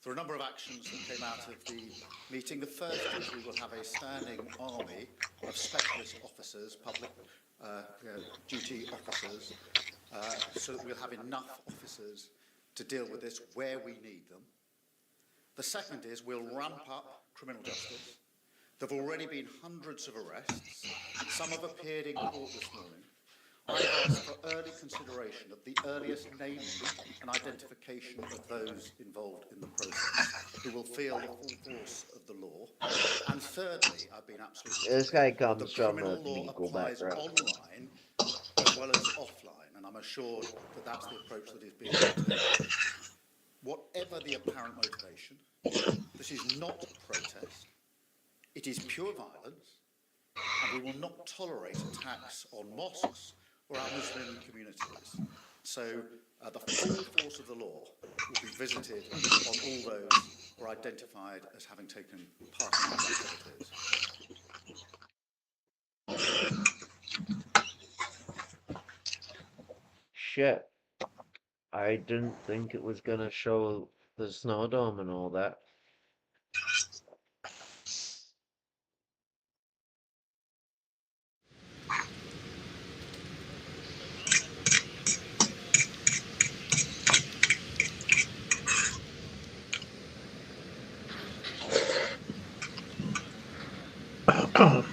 There are a number of actions that came out of the meeting. The first is we will have a standing army of specialist officers, public duty officers, so that we'll have enough officers to deal with this where we need them. The second is we'll ramp up criminal justice. There have already been hundreds of arrests. Some have appeared in court this morning. I've asked for early consideration of the earliest naming and identification of those involved in the process who will feel the full force of the law. And thirdly, I've been absolutely this clear guy that comes from a criminal law legal applies background. online as well as offline, and I'm assured that that's the approach that is being taken. Whatever the apparent motivation, this is not protest. It is pure violence, and we will not tolerate attacks on mosques or our Muslim communities. So the full force of the law will be visited on all those who are identified as having taken part in these activities. Shit. I didn't think it was gonna show the snow dome and all that. Fine.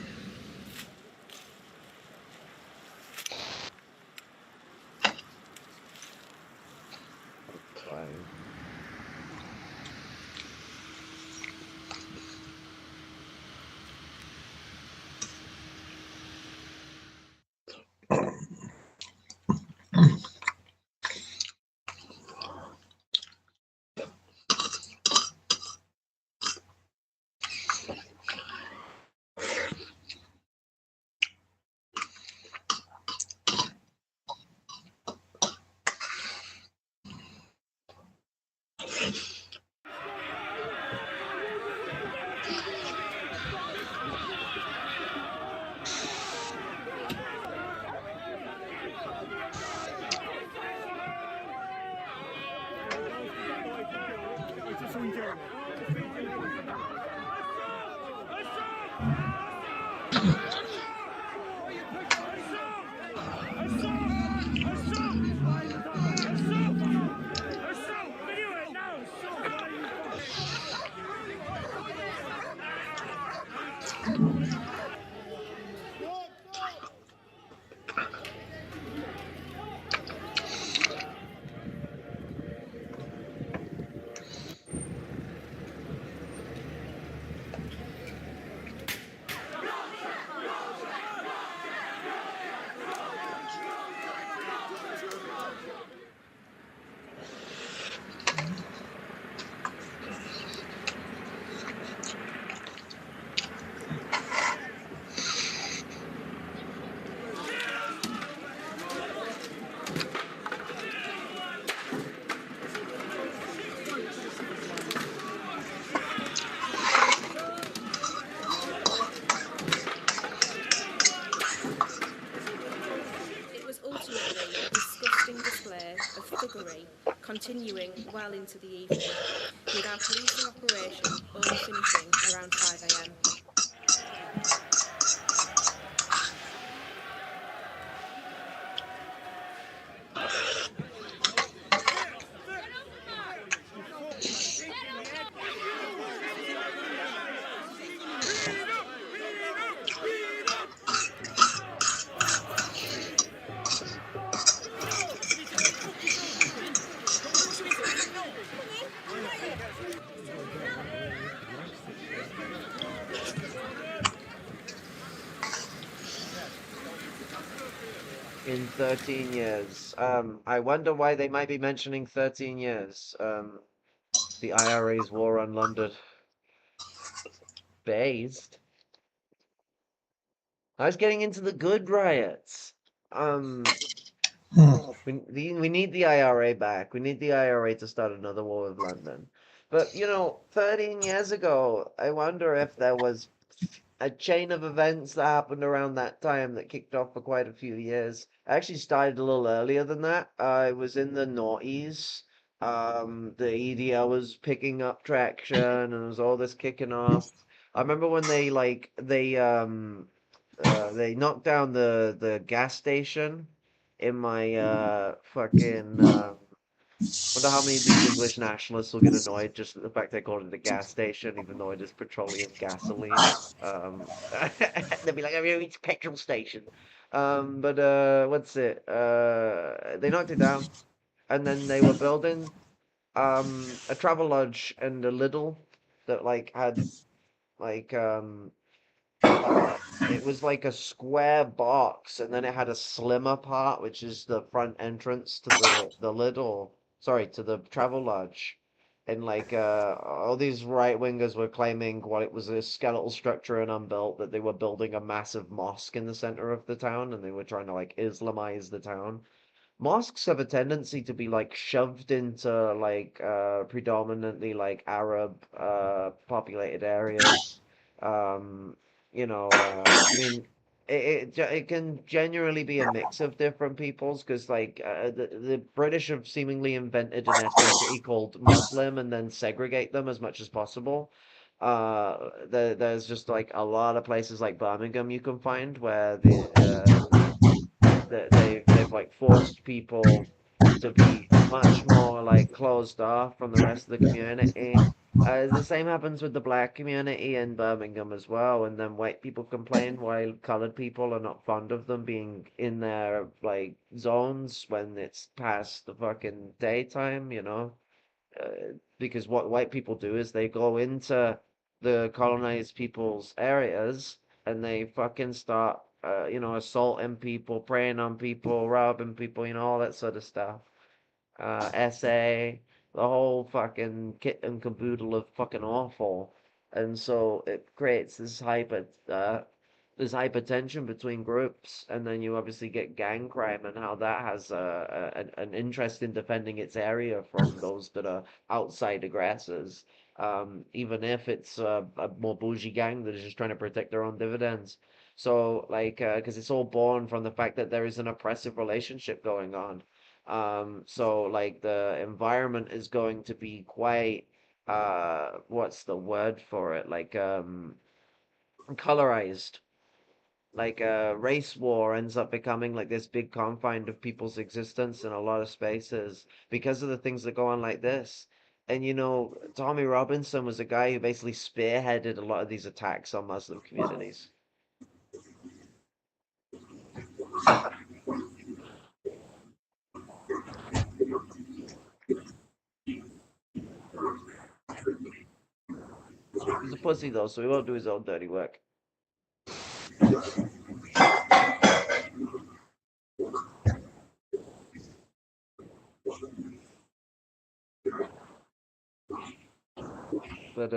robbery continuing well into the evening, with our policing operation only finishing around 5 a.m. In 13 years. I wonder why they might be mentioning 13 years. The IRA's war on London. Based. I was getting into the good riots. Um, we need the IRA back. We need the IRA to start another war with London. But, 13 years ago, I wonder if there was a chain of events that happened around that time that kicked off for quite a few years. I actually started a little earlier than that. I was in the noughties. The EDL was picking up traction and there was all this kicking off. I remember when they knocked down the gas station in my fucking wonder how many of these English nationalists will get annoyed just at the fact they called it a gas station, even though it is petroleum gasoline. They'll be like, "Oh, yeah, it's a petrol station." But what's it? They knocked it down, and then they were building a travel lodge and a Lidl that like had like it was like a square box, and then it had a slimmer part, which is the front entrance to the Lidl, sorry, to the travel lodge. And like all these right wingers were claiming while it was a skeletal structure and unbuilt that they were building a massive mosque in the center of the town, and they were trying to like Islamize the town. Mosques have a tendency to be like shoved into like predominantly like Arab populated areas. Um, I mean, it can genuinely be a mix of different peoples because like the British have seemingly invented an ethnicity called Muslim and then segregate them as much as possible. There's just like a lot of places like Birmingham you can find where they've like forced people to be much more like closed off from the rest of the community. The same happens with the black community in Birmingham as well, and then white people complain while colored people are not fond of them being in their like zones when it's past the fucking daytime. Because what white people do is they go into the colonized people's areas and they fucking start, assaulting people, preying on people, robbing people, all that sort of stuff. SA, the whole fucking kit and caboodle of fucking awful. And so it creates this hypertension between groups, and then you obviously get gang crime and how that has an interest in defending its area from those that are outside aggressors. Even if it's a more bougie gang that is just trying to protect their own dividends. So, like, because it's all born from the fact that there is an oppressive relationship going on. So like the environment is going to be quite what's the word for it? Like colorized. Like race war ends up becoming like this big confine of people's existence in a lot of spaces because of the things that go on like this. And Tommy Robinson was a guy who basically spearheaded a lot of these attacks on Muslim communities. He's a pussy though, so he won't do his own dirty work. But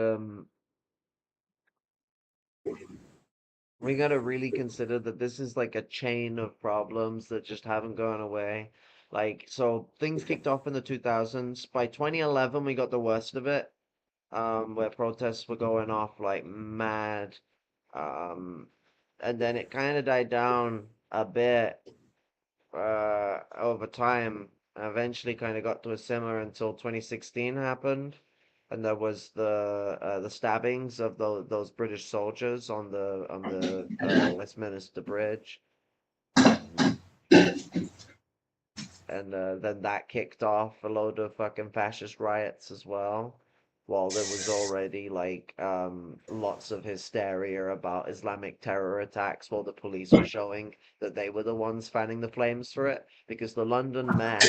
we gotta really consider that this is like a chain of problems that just haven't gone away. Like, so things kicked off in the 2000s. By 2011, we got the worst of it, where protests were going off like mad. Um, and then it kind of died down a bit, over time Eventually kind of got to a simmer until 2016 happened, and there was the stabbings of those British soldiers on the Westminster Bridge. And then that kicked off a load of fucking fascist riots as well. While there was already like lots of hysteria about Islamic terror attacks, while the police were showing that they were the ones fanning the flames for it, because the London Met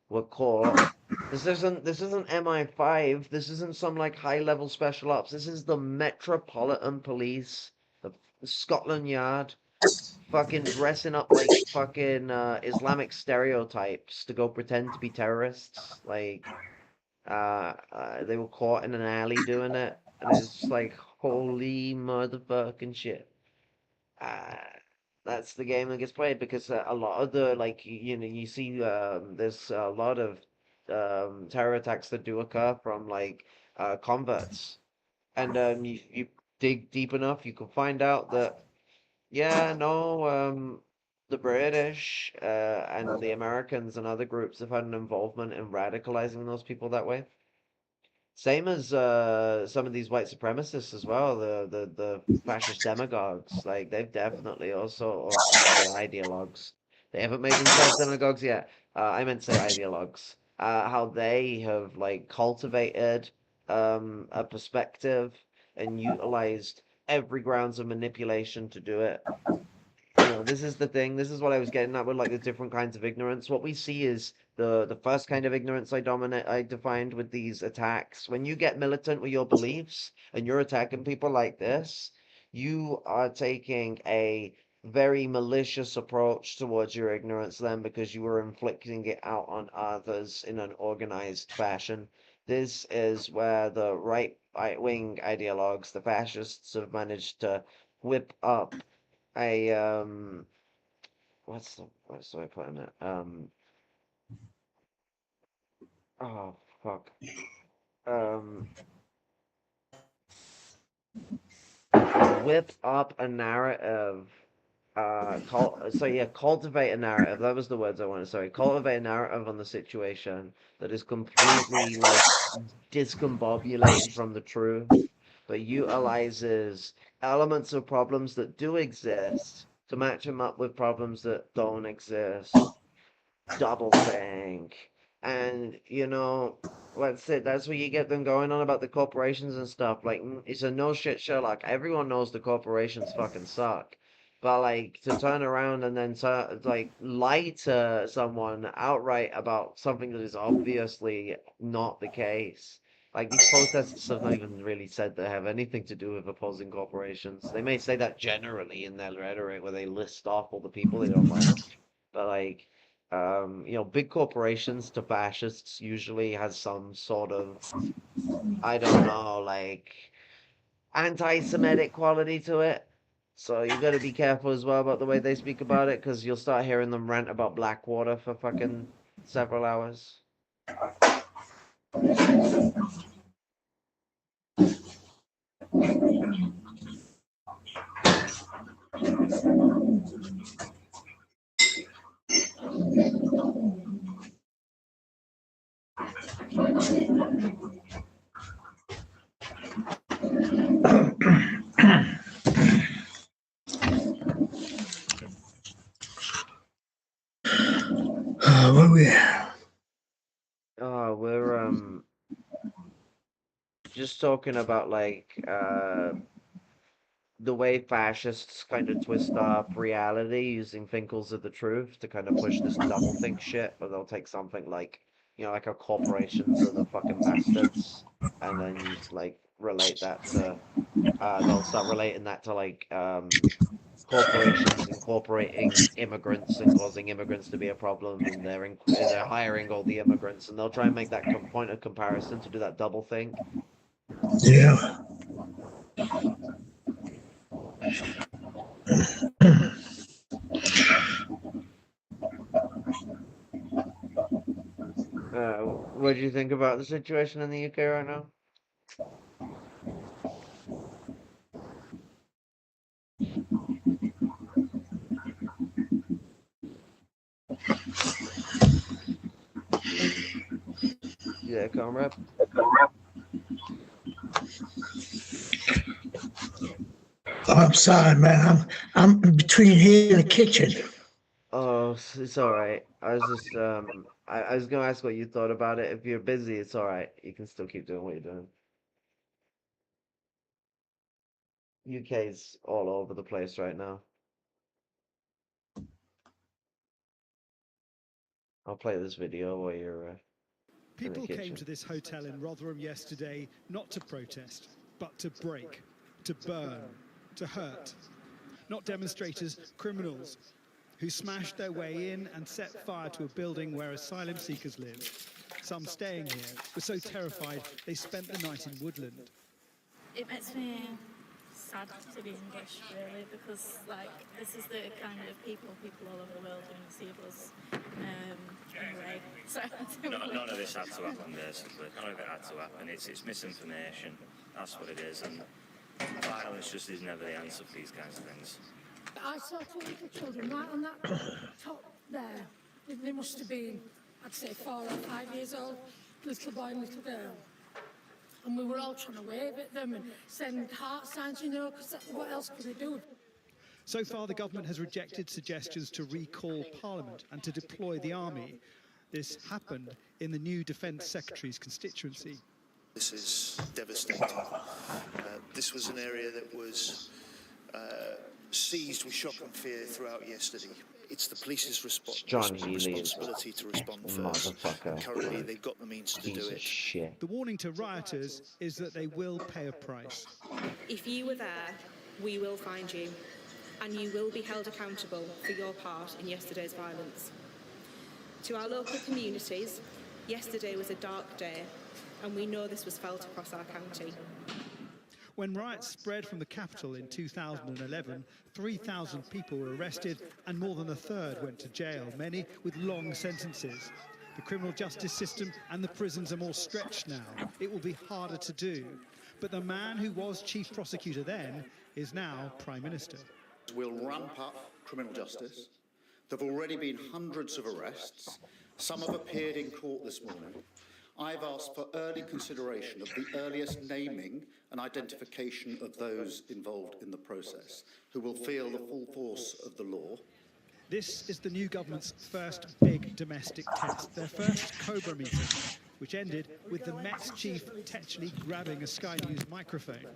were caught. This isn't MI5. This isn't some like high level special ops. This is the Metropolitan Police, the Scotland Yard, fucking dressing up like fucking Islamic stereotypes to go pretend to be terrorists. Like, they were caught in an alley doing it, and it's just like, holy motherfucking shit. Uh, that's the game that gets played because a lot of the like you see there's a lot of terror attacks that do occur from like converts, and you dig deep enough, you can find out that yeah, no, the British and the Americans and other groups have had an involvement in radicalizing those people that way. Same as some of these white supremacists as well, the fascist demagogues. Like they've definitely also, or I should say ideologues. They haven't made themselves demagogues yet. I meant to say ideologues. How they have like cultivated a perspective and utilized every grounds of manipulation to do it. This is the thing. This is what I was getting at with like the different kinds of ignorance. What we see is the first kind of ignorance I defined with these attacks. When you get militant with your beliefs and you're attacking people like this, you are taking a very malicious approach towards your ignorance then because you were inflicting it out on others in an organized fashion. This is where the right wing ideologues, the fascists, have managed to whip up a what's the way of putting it? Oh fuck. Um Whip up a narrative. Cultivate a narrative. That was the words I wanted. Sorry, cultivate a narrative on the situation that is completely like discombobulated from the truth, but utilizes elements of problems that do exist to match them up with problems that don't exist. Double think. And, let's say that's where you get them going on about the corporations and stuff. Like, it's a no shit Sherlock. Everyone knows the corporations fucking suck. But, like, to turn around and then, like, lie to someone outright about something that is obviously not the case. Like, these protesters have not even really said they have anything to do with opposing corporations. They may say that generally in their rhetoric where they list off all the people they don't like. But, like, big corporations to fascists usually has some sort of, I don't know, like anti-Semitic quality to it. So you got to be careful as well about the way they speak about it, because you'll start hearing them rant about Blackwater for fucking several hours. Where we at? We're just talking about like the way fascists kind of twist up reality using Finkel's of the truth to kind of push this doublethink shit, where they'll take something like, like our corporations are the fucking bastards, and then you like relate that to, they'll start relating that to like, corporations incorporating immigrants and causing immigrants to be a problem, and they're hiring all the immigrants, and they'll try and make that point of comparison to do that doublethink. Yeah. What do you think about the situation in the UK right now? Yeah, comrade. Oh, I'm sorry, man. I'm between here and the kitchen. Oh, it's all right. I was just I was gonna ask what you thought about it. If you're busy, it's all right. You can still keep doing what you're doing. UK's all over the place right now. I'll play this video while you're in the People came kitchen. to this hotel in Rotherham yesterday not to protest, but to break, to burn, to hurt. Not demonstrators, criminals who smashed their way in and set fire to a building where asylum seekers live. Some staying here were so terrified they spent the night in Woodland. It makes me sad to be English, really, because this is the kind of people all over the world want to see of us. Anyway, so none of this had to happen, basically. None of it had to happen. It's misinformation. That's what it is, and violence just is never the answer for these kinds of things. I saw two little children right on that top there. They must have been, I'd say, 4 or 5 years old, little boy and little girl. And we were all trying to wave at them and send heart signs, because what else could they do? So far, the government has rejected suggestions to recall Parliament and to deploy the army. This happened in the new Defence Secretary's constituency. This is devastating. This was an area that was seized with shock and fear throughout yesterday. It's the police's responsibility to respond first. Currently, they've got the means to do it. The warning to rioters is that they will pay a price. If you were there, we will find you, and you will be held accountable for your part in yesterday's violence. To our local communities, yesterday was a dark day, and we know this was felt across our county. When riots spread from the capital in 2011, 3,000 people were arrested and more than a third went to jail, many with long sentences. The criminal justice system and the prisons are more stretched now. It will be harder to do. But the man who was chief prosecutor then is now Prime Minister. We'll ramp up criminal justice. There have already been hundreds of arrests. Some have appeared in court this morning. I've asked for early consideration of the earliest naming and identification of those involved in the process, who will feel the full force of the law. This is the new government's first big domestic test, their first Cobra meeting, which ended with the Met's chief Tetchley grabbing a Sky News microphone.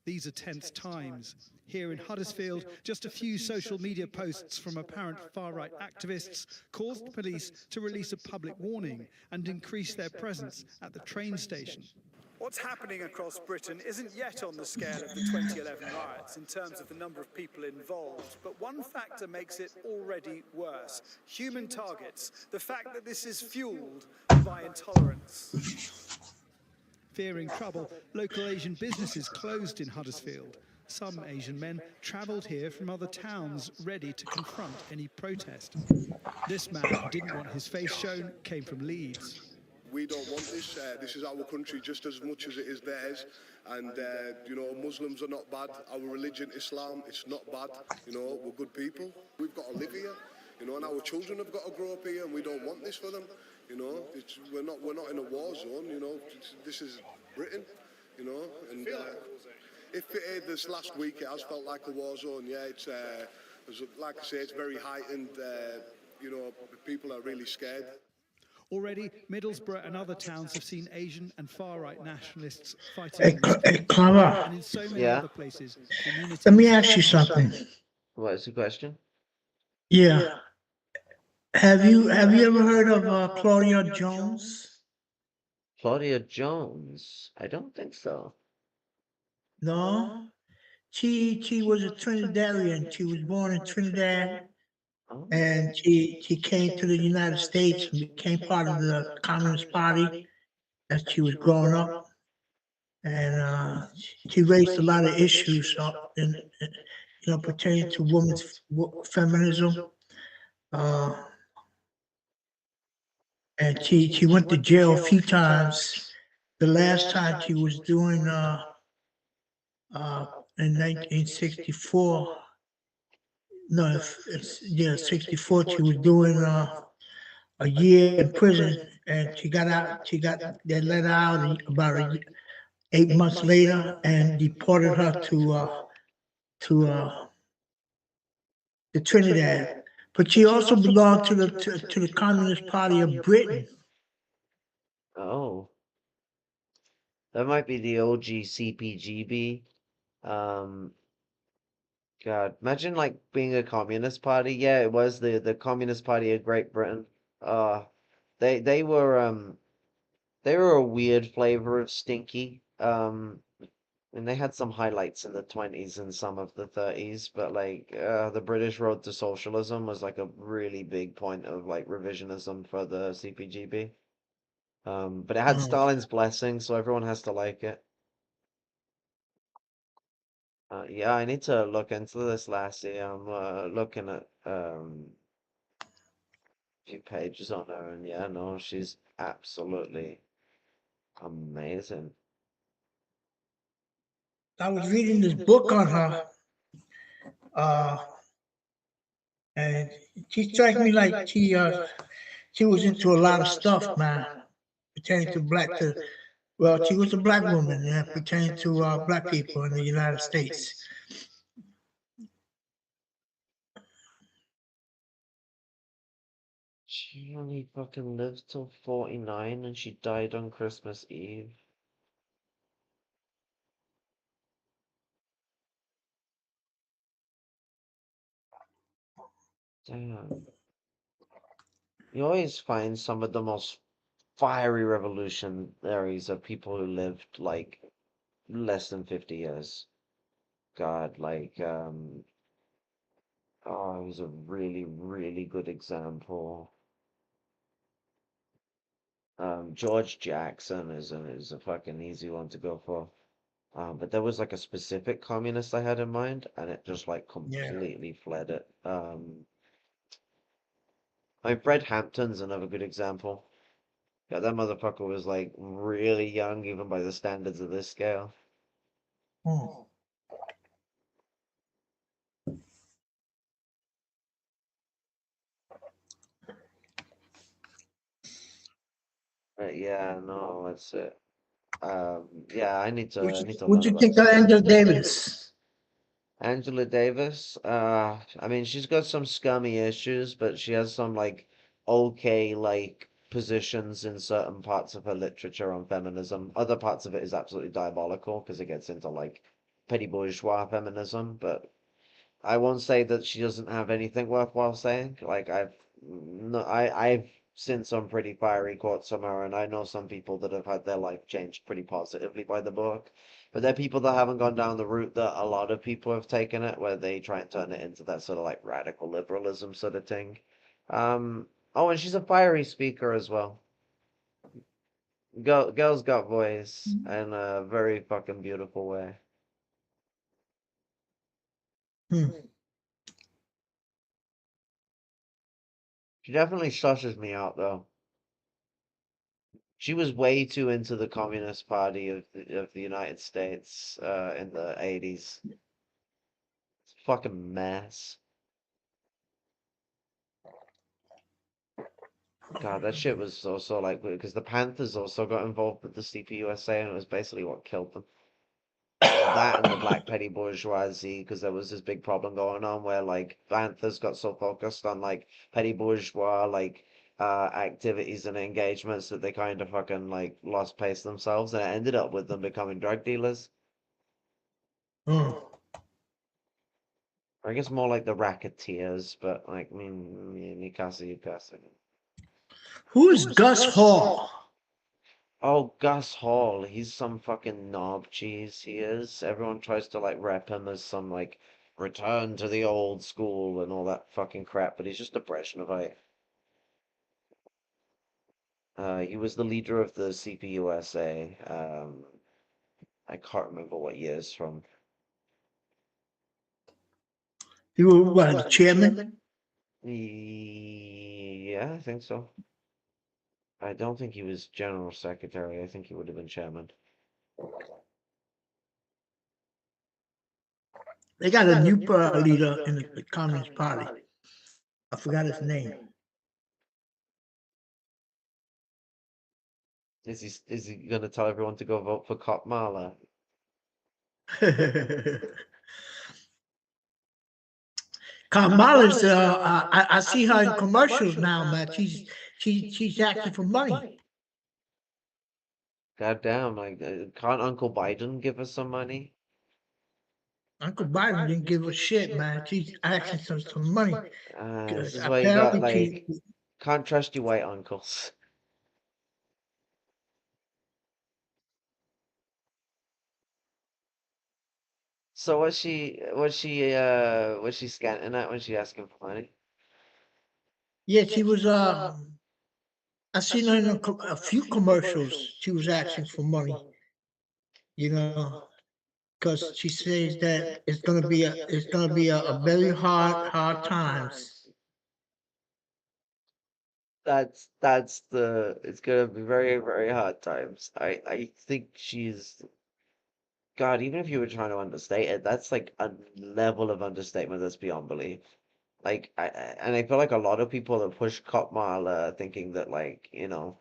These are tense times. Here in Huddersfield, just a few social media posts from apparent far-right activists caused police to release a public warning and increase their presence at the train station. What's happening across Britain isn't yet on the scale of the 2011 riots in terms of the number of people involved, but one factor makes it already worse: human targets, the fact that this is fueled by intolerance. Fearing trouble, local Asian businesses closed in Huddersfield. Some Asian men travelled here from other towns, ready to confront any protest. This man who didn't want his face shown came from Leeds. We don't want this. This is our country just as much as it is theirs. And, Muslims are not bad. Our religion, Islam, it's not bad. We're good people. We've got to live here. And our children have got to grow up here, and we don't want this for them. We're not in a war zone. This is Britain. And if this last week it has felt like a war zone, yeah, it's like I say, it's very heightened. People are really scared. Already, Middlesbrough and other towns have seen Asian and far-right nationalists fighting. Clara, and in so many other places, let me ask you something. What is the question? Yeah. Have you ever heard of Claudia Jones? Claudia Jones? I don't think so. No. She was a Trinidadian. She was born in Trinidad. And she came to the United States and became part of the Communist Party as she was growing up. And she raised a lot of issues pertaining to women's feminism. And she went to jail a few times. The last time she was doing in 1964. No, 64. She was doing a year in prison, and she got out. She got they let her out about 8 months later, and deported her to to Trinidad. But she also belonged to the Communist Party of Britain. Oh, that might be the OG CPGB. Um, God, imagine like being a Communist Party. Yeah, it was the Communist Party of Great Britain. Uh, they were a weird flavor of stinky. And they had some highlights in the 20s and some of the 30s, but like the British road to socialism was like a really big point of like revisionism for the CPGB. But it had Stalin's blessing, so everyone has to like it. Yeah, I need to look into this, Lassie. I'm looking at a few pages on her, and yeah, no, she's absolutely amazing. I was reading this book on her, uh, and she struck me like she was into a lot of stuff, man, pertaining to black to. Well, she was a black woman, pertaining to black people in the United States. She only fucking lived till 49 and she died on Christmas Eve. Damn. You always find some of the most fiery revolutionaries are people who lived like less than 50 years. God, like, oh, it was a really, really good example. George Jackson is a fucking easy one to go for. But there was like a specific communist I had in mind, and it just like completely fled it. I mean, Fred Hampton's another good example. Yeah, that motherfucker was like really young, even by the standards of this scale. Yeah, no, that's it. Yeah, I need to What learn you about think of this. Angela Davis? Angela Davis, I mean, she's got some scummy issues, but she has some like okay like positions in certain parts of her literature on feminism. Other parts of it is absolutely diabolical because it gets into like petty bourgeois feminism, but I won't say that she doesn't have anything worthwhile saying. Like I've seen some pretty fiery quotes from her, and I know some people that have had their life changed pretty positively by the book. But there are people that haven't gone down the route that a lot of people have taken it, where they try and turn it into that sort of like radical liberalism sort of thing. Oh, and she's a fiery speaker as well. Girl's got voice in a very fucking beautiful way. She definitely susses me out though. She was way too into the Communist Party of the United States in the 80s. It's a fucking mess. God, that shit was also like because the Panthers also got involved with the CPUSA and it was basically what killed them. That and the black petty bourgeoisie, because there was this big problem going on where like Panthers got so focused on like petty bourgeois like activities and engagements that they kind of fucking like lost pace themselves, and it ended up with them becoming drug dealers. I guess more like the racketeers, but like I mean, Mikasa. Who is Gus Hall? Oh, Gus Hall, he's some fucking knob cheese, he is. Everyone tries to like rep him as some like return to the old school and all that fucking crap, but he's just a Brezhnevite. He was the leader of the CPUSA. I can't remember what years from. You were what, the chairman? Yeah, I think so. I don't think he was general secretary. I think he would have been chairman. They got a new leader in the Communist Party. I forgot his name. Is he gonna tell everyone to go vote for Kamala? Kamala's, I see her in commercials now, man. She's acting for money. God damn, like, can't Uncle Biden give us some money? Uncle Biden didn't give a shit, man. She's asking for some money. This is why you got, Apparently, like, can't trust your white uncles. So was she scanting at when she asking for money? yeah, she was. I seen her in a few commercials. She was asking for money. You know, because she says that it's gonna be a very hard times. It's gonna be very, very hard times. I think she's God, even if you were trying to understate it, that's like a level of understatement that's beyond belief. Like and I feel like a lot of people that push Cop Mile are thinking that, like, you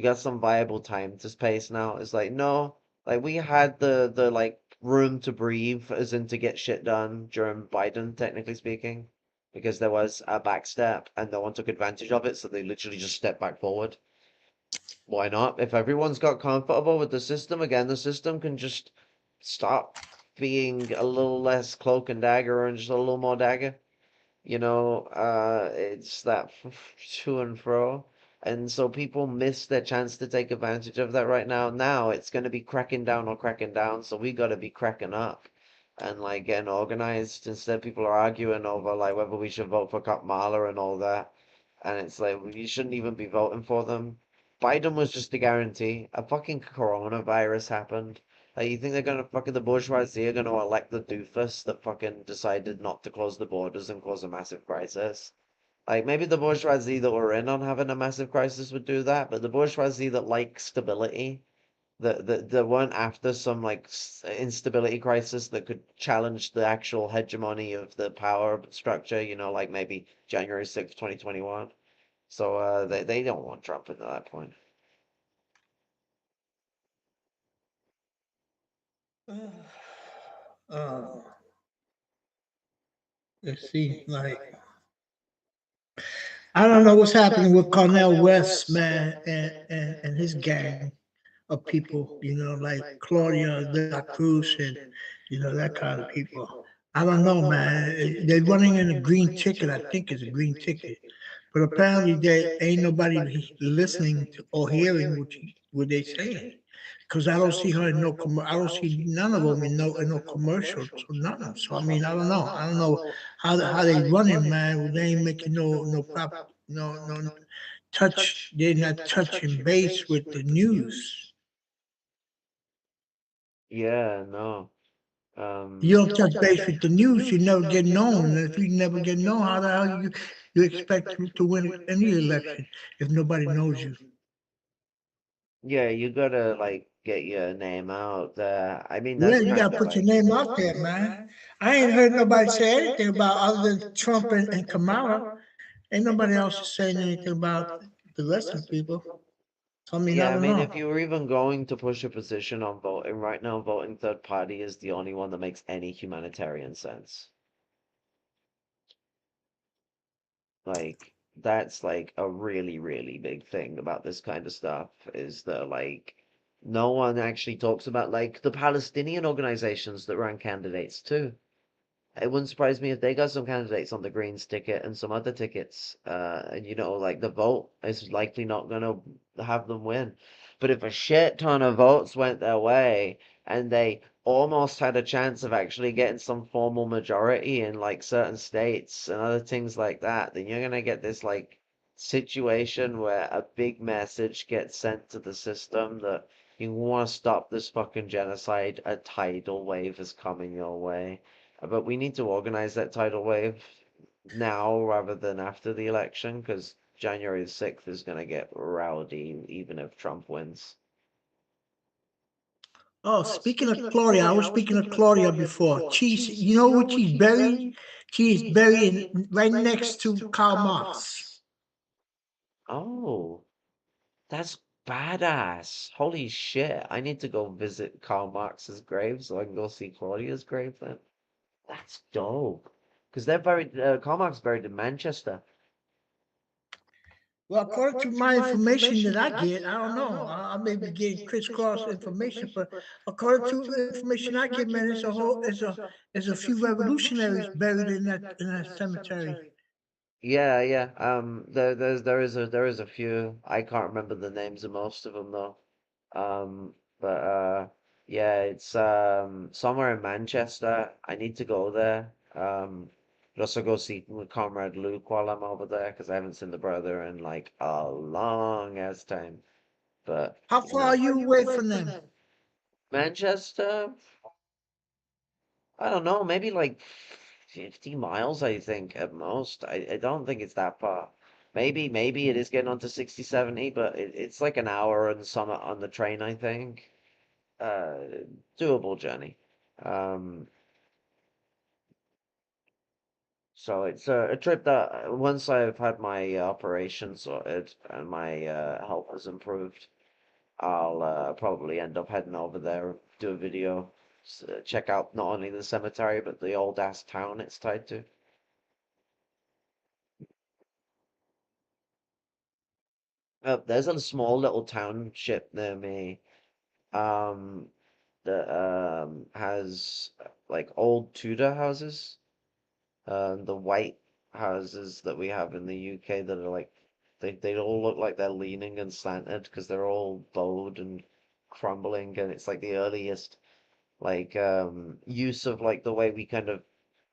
got some viable time to space now. It's like, no, like we had the like room to breathe, as in to get shit done during Biden, technically speaking, because there was a backstep and no one took advantage of it, so they literally just stepped back forward. Why not? If everyone's got comfortable with the system, again, the system can just stop being a little less cloak and dagger and just a little more dagger. It's that to and fro. And so people miss their chance to take advantage of that right now. Now it's going to be cracking down or cracking down, so we got to be cracking up and like getting organized. Instead, people are arguing over like whether we should vote for Kamala and all that. And it's like you shouldn't even be voting for them. Biden was just a guarantee. A fucking coronavirus happened. Like, you think they're gonna fucking the bourgeoisie are gonna elect the doofus that fucking decided not to close the borders and cause a massive crisis? Like, maybe the bourgeoisie that were in on having a massive crisis would do that, but the bourgeoisie that like stability, that weren't after some like instability crisis that could challenge the actual hegemony of the power structure, like maybe January 6th, 2021. So they don't want Trump at that point. Uh, let's see, like I don't know what's happening with Cornell West, man, and his gang of people, like Claudia de la Cruz and that kind of people. I don't know, man. They're running in a green ticket. I think it's a green ticket, but apparently there ain't nobody listening to or hearing what they saying. Because I don't see her in no I don't see none of them in no commercials or nothing. So I mean, I don't know. I don't know how they running, man. They ain't making no prop no touch. They're not touching base with the news. Yeah, no. You don't touch base with the news, you never get known. And if you never get known, how the hell you expect to win any election if nobody knows you? Yeah, you gotta like get your name out there. I mean, Yeah, that's you kind gotta of put your like name out there, man. I ain't heard nobody say anything about other than Trump and Kamala. Ain't nobody else saying anything about the rest of the people. So I mean, I Yeah, I don't mean, if know. you were even going to push a position on voting right now, voting third party is the only one that makes any humanitarian sense. Like, that's like a really, really big thing about this kind of stuff is that like no one actually talks about like the Palestinian organizations that ran candidates too. It wouldn't surprise me if they got some candidates on the Greens ticket and some other tickets. And like the vote is likely not gonna have them win. But if a shit ton of votes went their way and they almost had a chance of actually getting some formal majority in like certain states and other things like that, then you're gonna get this like situation where a big message gets sent to the system that you want to stop this fucking genocide. A tidal wave is coming your way. But we need to organize that tidal wave now rather than after the election because January 6th is going to get rowdy even if Trump wins. Oh, speaking of Claudia, I was speaking of Claudia before. You know what she's buried? She's buried right next to Karl Marx. Oh, that's badass. Holy shit. I need to go visit Karl Marx's grave so I can go see Claudia's grave then. That's dope. Because they're buried, Karl Marx buried in Manchester. Well, according to my information that I get, I don't know. I may be getting crisscross information, but according to the information I get, man, it's a whole, there's a few revolutionaries buried in that cemetery. Yeah, yeah. There is a few. I can't remember the names of most of them though. But yeah, it's somewhere in Manchester. I need to go there. I'll also go see Comrade Luke while I'm over there because I haven't seen the brother in like a long ass time. But How you far know, are you away from them? Manchester, I don't know, maybe like 50 miles, I think, at most. I don't think it's that far. Maybe it is getting on to 60, 70, but it's like an hour and some on the train, I think. Uh, Doable journey. Um, so it's a trip that once I've had my operation sorted and my health has improved, I'll probably end up heading over there, do a video, check out not only the cemetery, but the old ass town it's tied to. There's a small little township near me, um, that has like old Tudor houses, the white houses that we have in the UK that are like they all look like they're leaning and slanted because they're all bowed and crumbling, and it's like the earliest like use of like the way we kind of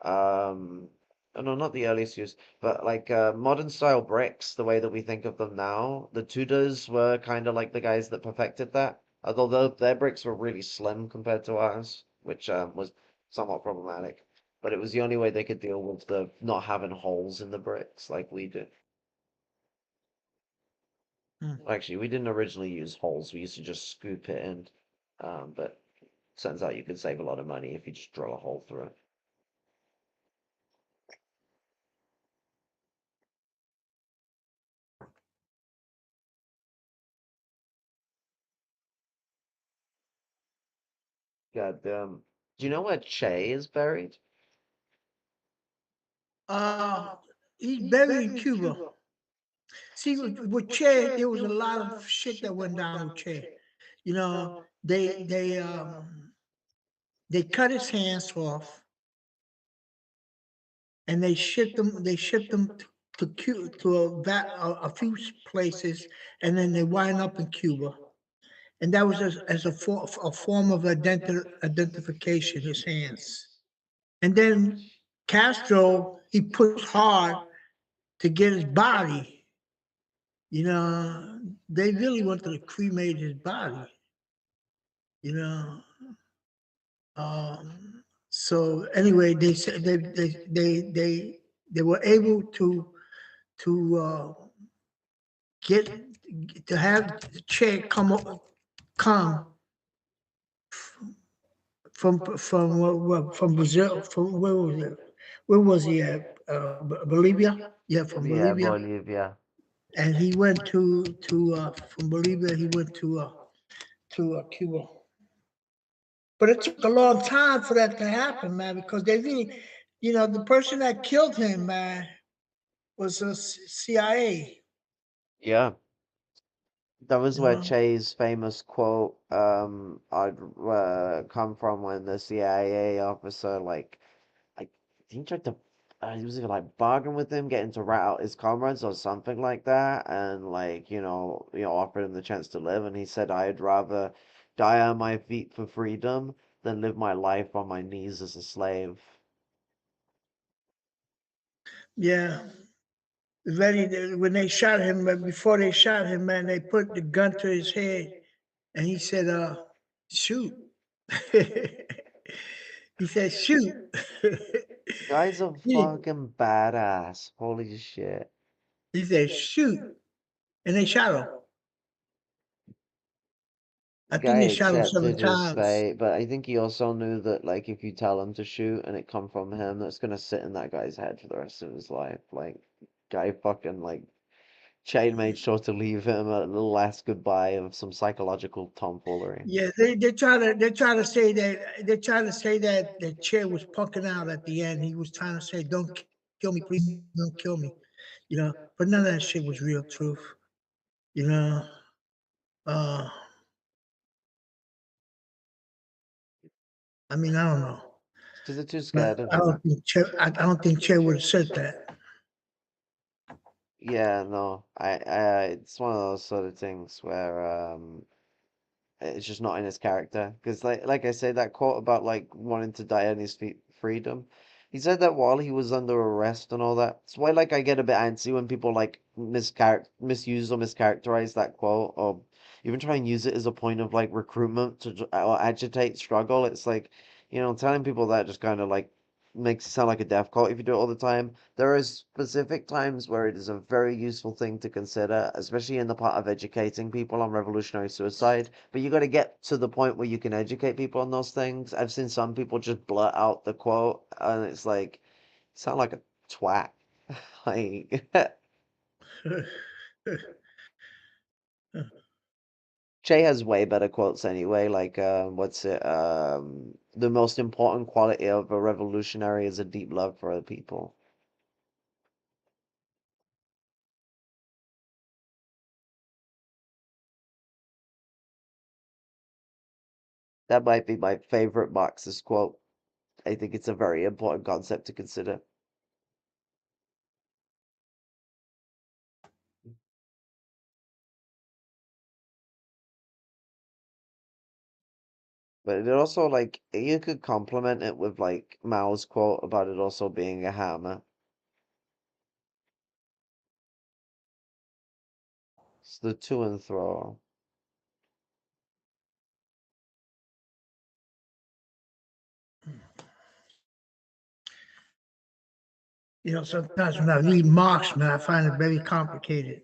um oh no, not the earliest use, but like modern style bricks, the way that we think of them now. The Tudors were kind of like the guys that perfected that, although their bricks were really slim compared to ours, which was somewhat problematic. But it was the only way they could deal with the not having holes in the bricks like we do. Actually, we didn't originally use holes. We used to just scoop it in. But turns out you can save a lot of money if you just drill a hole through it. God damn. Do you know where Che is buried? Uh, he's buried in Cuba. See, with Che, there was a lot of shit that went down with Che. You know, they cut his hands off and they shipped him to a few places, and then they wind up in Cuba. And that was as a form of identification, his hands. And then Castro, he pushed hard to get his body. You know, they really wanted to cremate his body. You know, so anyway, they said they were able to get to have the Che come from Brazil. From where was it? Where was he at? Bolivia. Yeah, from Yeah, Bolivia. Bolivia. And he went to from Bolivia. He went to Cuba. But it took a long time for that to happen, man, because they really, you know, the person that killed him, man, was the CIA. Yeah. That was You where know? Che's famous quote I'd come from when the CIA officer like I he tried to he was gonna like bargain with him, get him to rat out his comrades or something like that, and like offered him the chance to live, and he said I'd rather die on my feet for freedom than live my life on my knees as a slave. Yeah. When they shot him, before they shot him, man, they put the gun to his head, and he said, shoot. He said, shoot. Guy's a Yeah. fucking badass. Holy shit. He said, shoot. And they shot him. I think Guy they shot him seven accepted his times. fate, but I think he also knew that like if you tell him to shoot and it come from him, that's gonna sit in that guy's head for the rest of his life. Like guy fucking like Chain made sure to leave him a little last goodbye of some psychological tomfoolery. Yeah, they try to say that the chair was punking out at the end. He was trying to say, "Don't kill me, please, don't kill me," But none of that shit was real truth, you know. Uh, I mean, I don't know. Because they're too But scared of I him. don't think I don't think Che would have said that. Yeah, no, it's one of those sort of things where it's just not in his character. Because like I say, that quote about like wanting to die on his feet, freedom, he said that while he was under arrest and all that. It's why like I get a bit antsy when people like misuse or mischaracterize that quote, or even try and use it as a point of like recruitment or agitate struggle. It's like, telling people that just kind of like makes it sound like a death cult if you do it all the time. There are specific times where it is a very useful thing to consider, especially in the part of educating people on revolutionary suicide. But you got to get to the point where you can educate people on those things. I've seen some people just blurt out the quote, and it's like, you sound like a twat. Like, Che has way better quotes anyway. Like, what's it? The most important quality of a revolutionary is a deep love for other people. That might be my favorite Marxist quote. I think it's a very important concept to consider. But it also, like, you could complement it with, like, Mao's quote about it also being a hammer. It's the to and fro. Sometimes when I read Marx, man, I find it very complicated.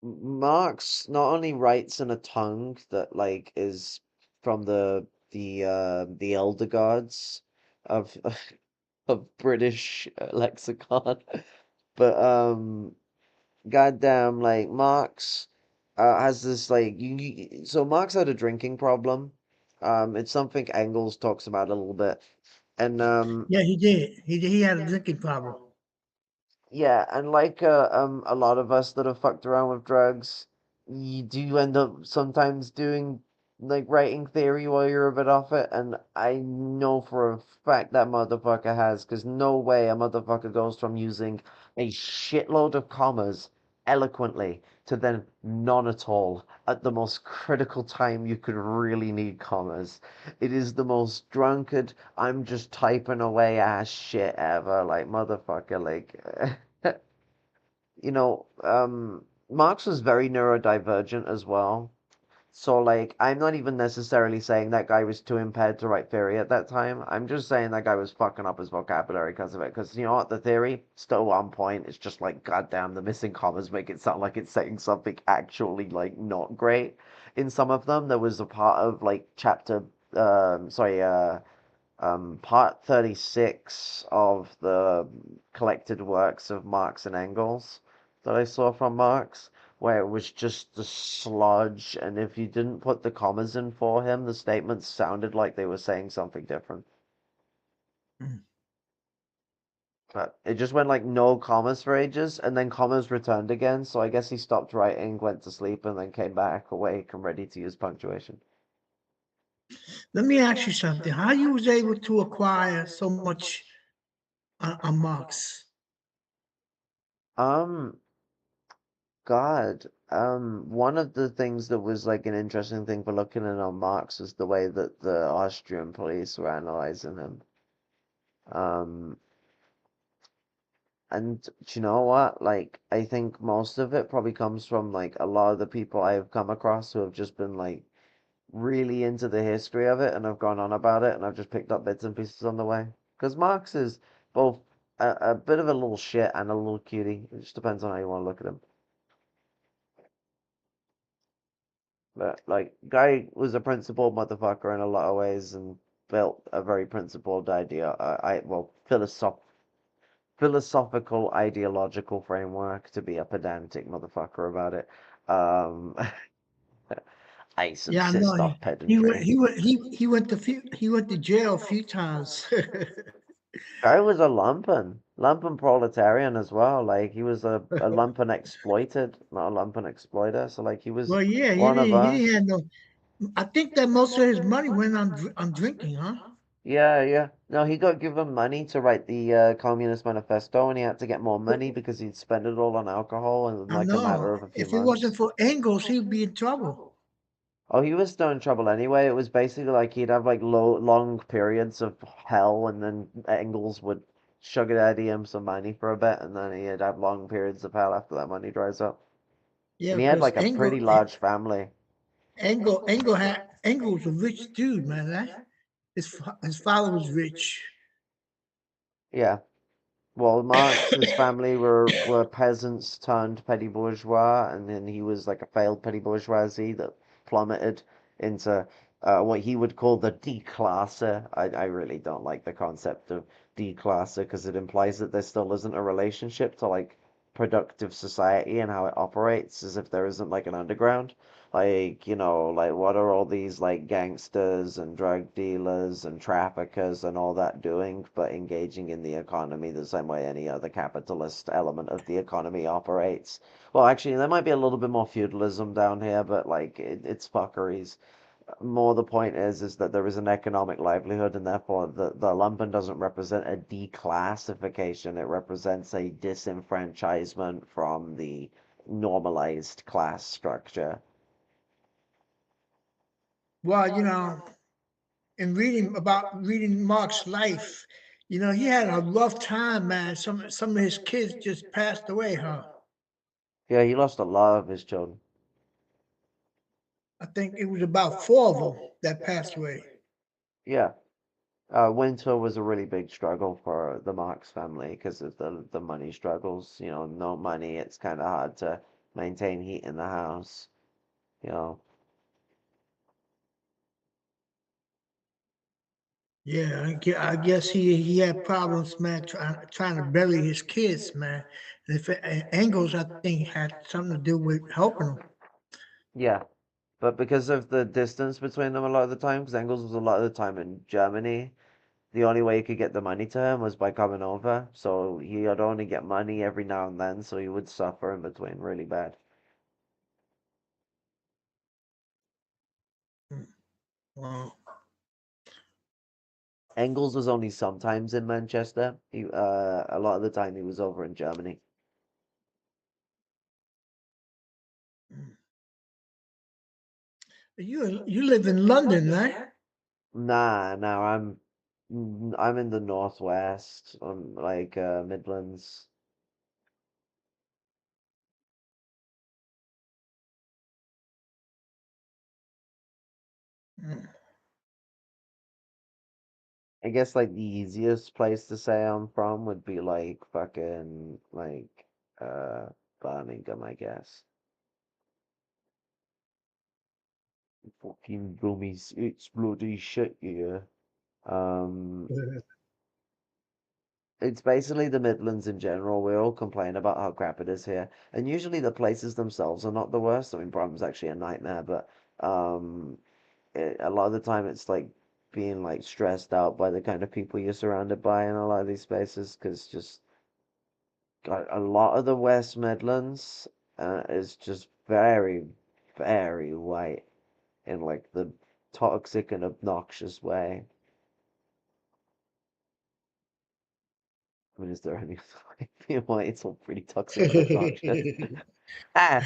Marx not only writes in a tongue that, like, is from the elder gods of of British lexicon, but goddamn, like Marx has this like so Marx had a drinking problem. It's something Engels talks about a little bit, and Yeah, he did. He had a drinking problem. yeah, and like a lot of us that have fucked around with drugs, you do end up sometimes doing like writing theory while you're a bit off it, and I know for a fact that motherfucker has, because no way a motherfucker goes from using a shitload of commas eloquently to then none at all at the most critical time you could really need commas. It is the most drunkard, I'm just typing away ass shit ever, like motherfucker, like Marx was very neurodivergent as well. So, like, I'm not even necessarily saying that guy was too impaired to write theory at that time. I'm just saying that guy was fucking up his vocabulary because of it. Because you know what? The theory, still on point. It's just like, goddamn, the missing commas make it sound like it's saying something actually, like, not great. In some of them, there was a part of, like, part 36 of the collected works of Marx and Engels that I saw from Marx, where it was just the sludge, and if you didn't put the commas in for him, the statements sounded like they were saying something different. But it just went like no commas for ages, and then commas returned again, so I guess he stopped writing, went to sleep, and then came back awake and ready to use punctuation. Let me ask you something. How you was able to acquire so much on Marx? Um, God, one of the things that was like an interesting thing for looking at on Marx was the way that the Austrian police were analyzing him. Um, and do you know what? Like, I think most of it probably comes from like a lot of the people I've come across who have just been like really into the history of it and have gone on about it, and I've just picked up bits and pieces on the way. Because Marx is both a bit of a little shit and a little cutie. It just depends on how you want to look at him. But like, guy was a principled motherfucker in a lot of ways and built a very principled idea. Well, philosophical ideological framework to be a pedantic motherfucker about it. Um, I Yeah, I know. subsist off He went. pedantry. He went to jail a few times. I was a lumpen proletarian as well. Like he was a lumpen exploited, not a lumpen exploiter. So like he was Well, yeah, one of he didn't us. have no. I think that most of his money went on on drinking, huh? Yeah, yeah. No, he got given money to write the Communist Manifesto, and he had to get more money because he'd spent it all on alcohol in I like a matter know. of a few If it wasn't months. for Engels, he'd be in trouble. Oh, he was still in trouble anyway. It was basically like he'd have like long periods of hell, and then Engels would sugar daddy him some money for a bit, and then he'd have long periods of hell after that money dries up. Yeah, And he had because like a pretty large family. Engels a rich dude, man. His father was rich. Yeah. Well, Marx's family were peasants turned petty bourgeois, and then he was like a failed petty bourgeoisie that plummeted into what he would call the declasser. I really don't like the concept of declasser because it implies that there still isn't a relationship to like productive society and how it operates, as if there isn't like an underground. Like, like what are all these like gangsters and drug dealers and traffickers and all that doing but engaging in the economy the same way any other capitalist element of the economy operates? Well, actually, there might be a little bit more feudalism down here, but like it's fuckeries. More the point is that there is an economic livelihood, and therefore the lumpen doesn't represent a declassification. It represents a disenfranchisement from the normalized class structure. Well, in reading Mark's life, he had a rough time, man. Some of his kids just passed away, huh? Yeah, he lost a lot of his children. I think it was about four of them that passed away. Yeah. Winter was a really big struggle for the Marx family because of the money struggles. No money, it's kind of hard to maintain heat in the house. You know, Yeah, I guess he had problems, man, trying to bury his kids, man. And if Engels, I think, had something to do with helping him. yeah. But because of the distance between them a lot of the time, because Engels was a lot of the time in Germany, the only way he could get the money to him was by coming over. So he would only get money every now and then, so he would suffer in between really bad. Wow. Engels was only sometimes in Manchester. A lot of the time he was over in Germany. You live in London, right? Nah, no, I'm in the northwest, like Midlands. Mm. I guess like the easiest place to say I'm from would be like fucking like uh Birmingham, I guess. Fucking gummies, it's bloody shit, yeah. Um, it's basically the Midlands in general. We all complain about how crap it is here, and usually the places themselves are not the worst. I mean, Brom's actually a nightmare, but a lot of the time it's like being like stressed out by the kind of people you're surrounded by in a lot of these spaces, because just a lot of the West Midlands is just very, very white in like the toxic and obnoxious way. I mean, is there any other way? Being white, it's all pretty toxic and obnoxious. Ah.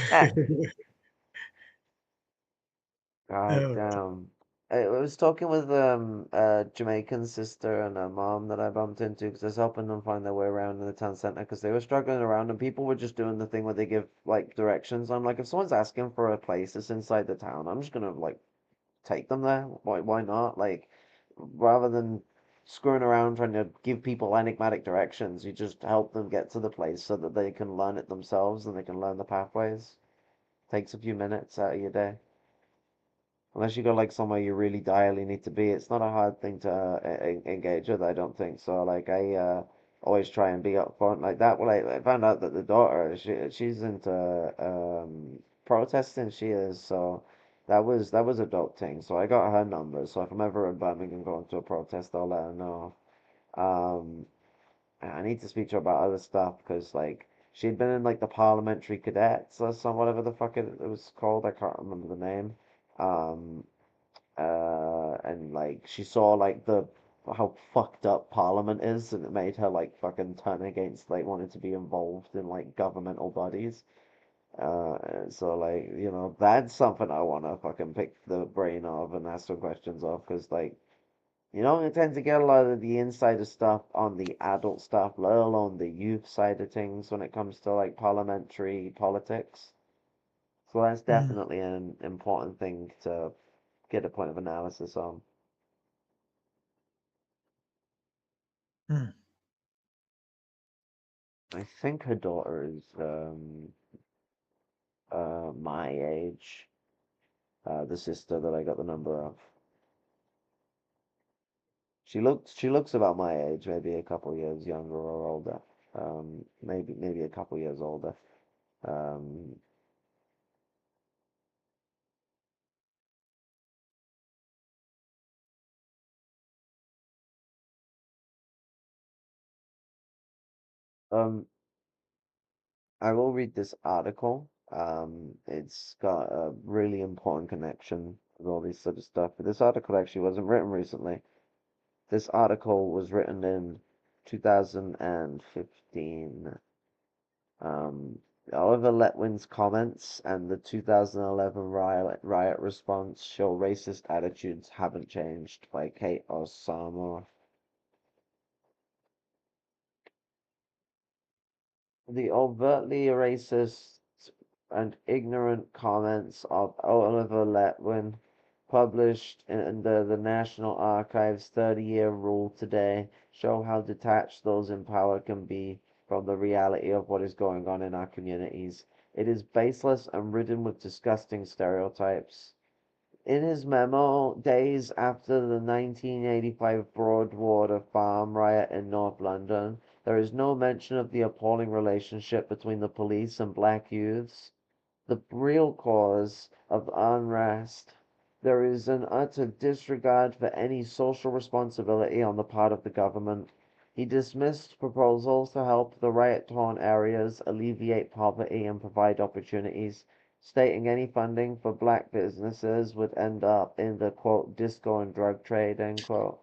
God Oh, damn. I was talking with a Jamaican sister and a mom that I bumped into because I was helping them find their way around in the town center because they were struggling around and people were just doing the thing where they give like directions. I'm like, if someone's asking for a place that's inside the town, I'm just gonna like take them there. Why not? Like, rather than screwing around trying to give people enigmatic directions, you just help them get to the place so that they can learn it themselves and they can learn the pathways. Takes a few minutes out of your day. Unless you go like somewhere you really direly need to be, it's not a hard thing to engage with, I don't think. So like always try and be upfront like that. Well, I found out that the daughter, she's into protesting. She is, so that was a dope thing. So I got her number. So if I'm ever in Birmingham going to a protest, I'll let her know. Um, I need to speak to her about other stuff because like she'd been in like the parliamentary cadets or some whatever the fuck it was called. I can't remember the name. Um, and like she saw like the how fucked up Parliament is, and it made her like fucking turn against like wanting to be involved in like governmental bodies. And so like that's something I wanna fucking pick the brain of and ask some questions of, because like I tend to get a lot of the insider stuff on the adult stuff, let alone the youth side of things when it comes to like parliamentary politics. So that's definitely an important thing to get a point of analysis on. I think her daughter is my age. The sister that I got the number of. She looks about my age, maybe a couple years younger or older. Maybe a couple years older. Um, um, I will read this article. It's got a really important connection with all this sort of stuff. But this article actually wasn't written recently. This article was written in 2015. Oliver Letwin's comments and the 2011 riot response show racist attitudes haven't changed by Kate Osama. The overtly racist and ignorant comments of Oliver Letwin, published in the National Archives' 30-year rule today, show how detached those in power can be from the reality of what is going on in our communities. It is baseless and ridden with disgusting stereotypes. In his memo, days after the 1985 Broadwater Farm riot in North London, there is no mention of the appalling relationship between the police and black youths, the real cause of unrest. There is an utter disregard for any social responsibility on the part of the government. He dismissed proposals to help the riot-torn areas alleviate poverty and provide opportunities, stating any funding for black businesses would end up in the quote disco and drug trade end quote.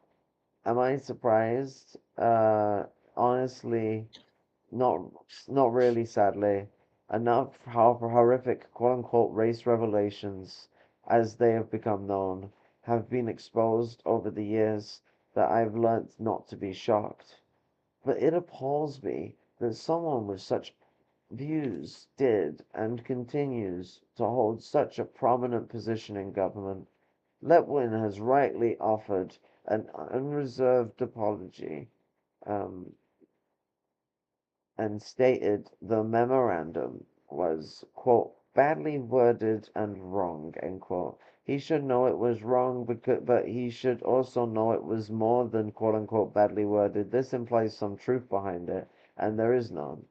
Am I surprised? Honestly, not not really, sadly. Enough horrific quote unquote race revelations, as they have become known, have been exposed over the years that I've learnt not to be shocked. But it appalls me that someone with such views did and continues to hold such a prominent position in government. Letwin has rightly offered an unreserved apology, um, and stated the memorandum was, quote, badly worded and wrong, end quote. He should know it was wrong, but he should also know it was more than, quote unquote, badly worded. This implies some truth behind it, and there is none.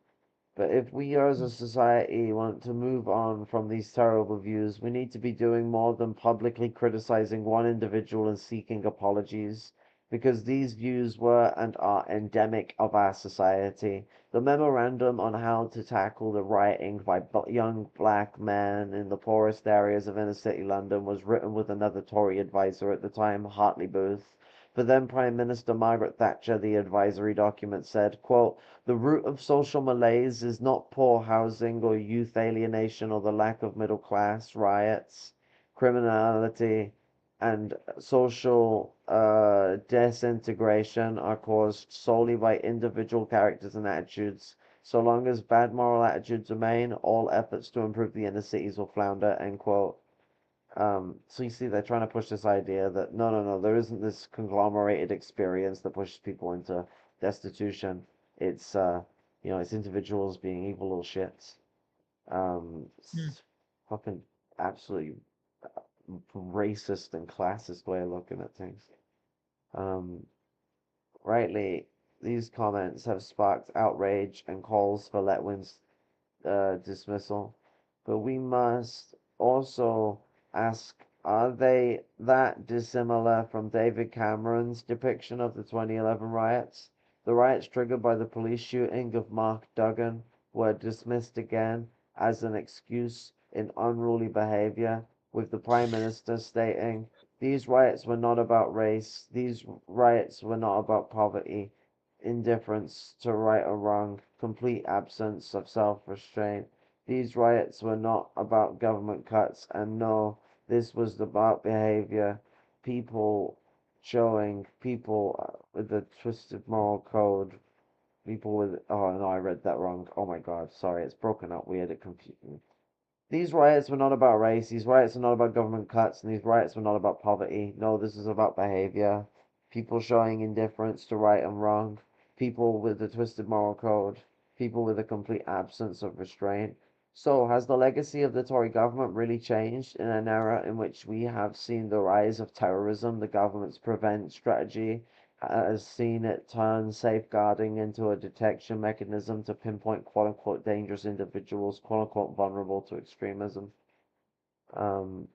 But if we as a society want to move on from these terrible views, we need to be doing more than publicly criticizing one individual and seeking apologies, because these views were and are endemic of our society. The memorandum on how to tackle the rioting by young black men in the poorest areas of inner city London was written with another Tory advisor at the time, Hartley Booth. For then Prime Minister Margaret Thatcher, the advisory document said, quote, the root of social malaise is not poor housing or youth alienation or the lack of middle class. Riots, criminality, and social disintegration are caused solely by individual characters and attitudes. So long as bad moral attitudes remain, all efforts to improve the inner cities will flounder, end quote. So you see, they're trying to push this idea that no, there isn't this conglomerated experience that pushes people into destitution. It's it's individuals being evil little shits. It's fucking absolutely racist and classist way of looking at things. Um, rightly, These comments have sparked outrage and calls for Letwin's dismissal. But we must also ask, are they that dissimilar from David Cameron's depiction of the 2011 riots? The riots triggered by the police shooting of Mark Duggan were dismissed again as an excuse in unruly behavior, with the Prime Minister stating, these riots were not about race, these riots were not about poverty, indifference to right or wrong, complete absence of self-restraint. These riots were not about government cuts, and no, this was about behavior, people showing people with a twisted moral code, people with, oh no, I read that wrong. Oh my god, sorry, it's broken up weird, it confused me. These riots were not about race, these riots were not about government cuts, and these riots were not about poverty. No, this is about behavior. People showing indifference to right and wrong. People with a twisted moral code. People with a complete absence of restraint. So, has the legacy of the Tory government really changed in an era in which we have seen the rise of terrorism? The government's prevent strategy has seen it turn safeguarding into a detection mechanism to pinpoint quote unquote dangerous individuals, quote unquote vulnerable to extremism. Um,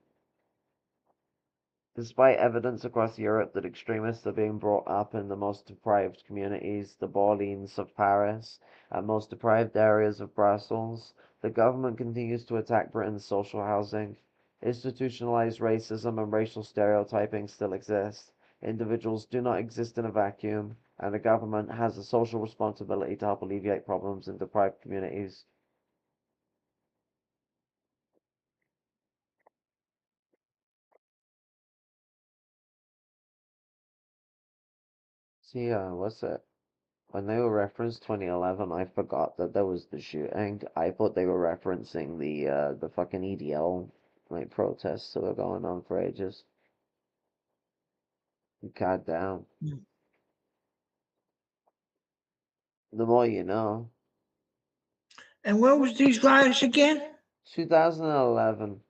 Despite evidence across Europe that extremists are being brought up in the most deprived communities, the Borlines of Paris, and most deprived areas of Brussels, the government continues to attack Britain's social housing. Institutionalized racism and racial stereotyping still exist. Individuals do not exist in a vacuum, and the government has a social responsibility to help alleviate problems in deprived communities. See, what's it? When they were referenced 2011, I forgot that there was the shooting. I thought they were referencing the fucking EDL like protests that were going on for ages. God damn. The more you know. And where was these riots again? 2011.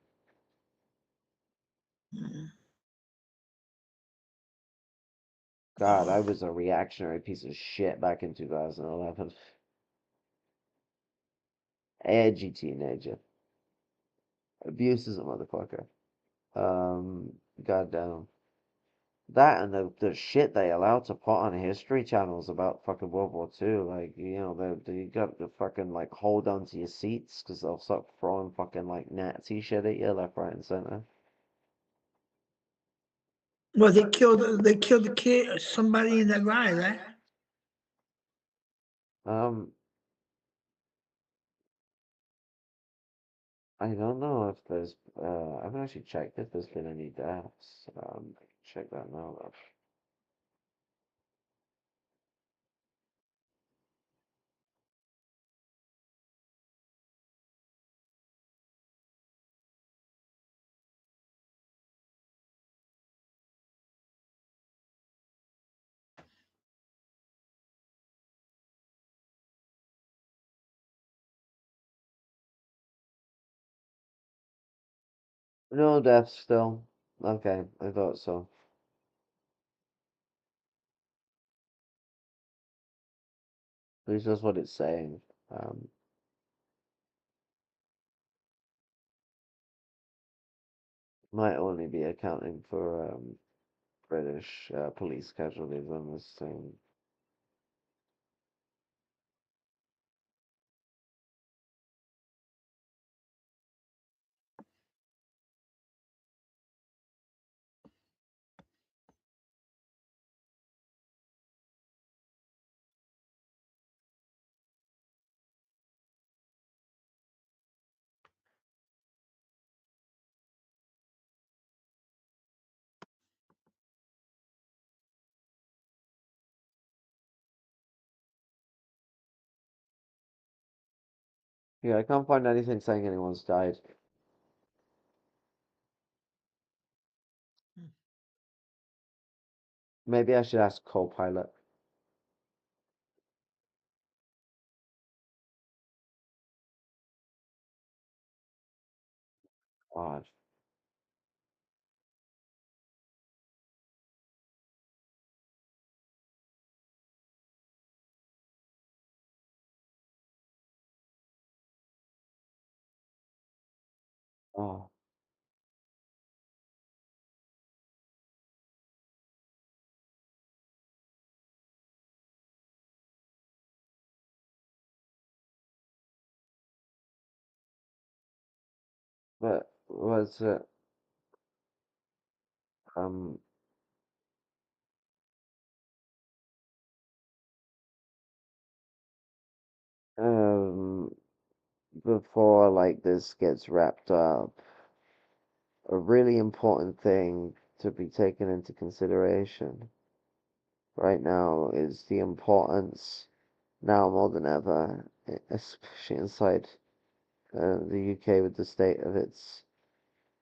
God, I was a reactionary piece of shit back in 2011. Edgy teenager. Abuse is a motherfucker. Goddamn. That and the shit they allow to put on history channels about fucking World War II, like, you know, they got the fucking, like, hold on to your seats, because they'll start throwing fucking, like, Nazi shit at you left, right, and center. Well, they killed the kid, somebody in that riot, right? I don't know if there's, I haven't actually checked if there's been any deaths. I can check that now, though. No deaths still. Okay, I thought so. At least that's what it's saying. Might only be accounting for British police casualties on this thing. Yeah, I can't find anything saying anyone's died. Maybe I should ask Copilot. God. Oh. But was it um um before like this gets wrapped up, a really important thing to be taken into consideration right now is the importance, now more than ever, especially inside the UK with the state of its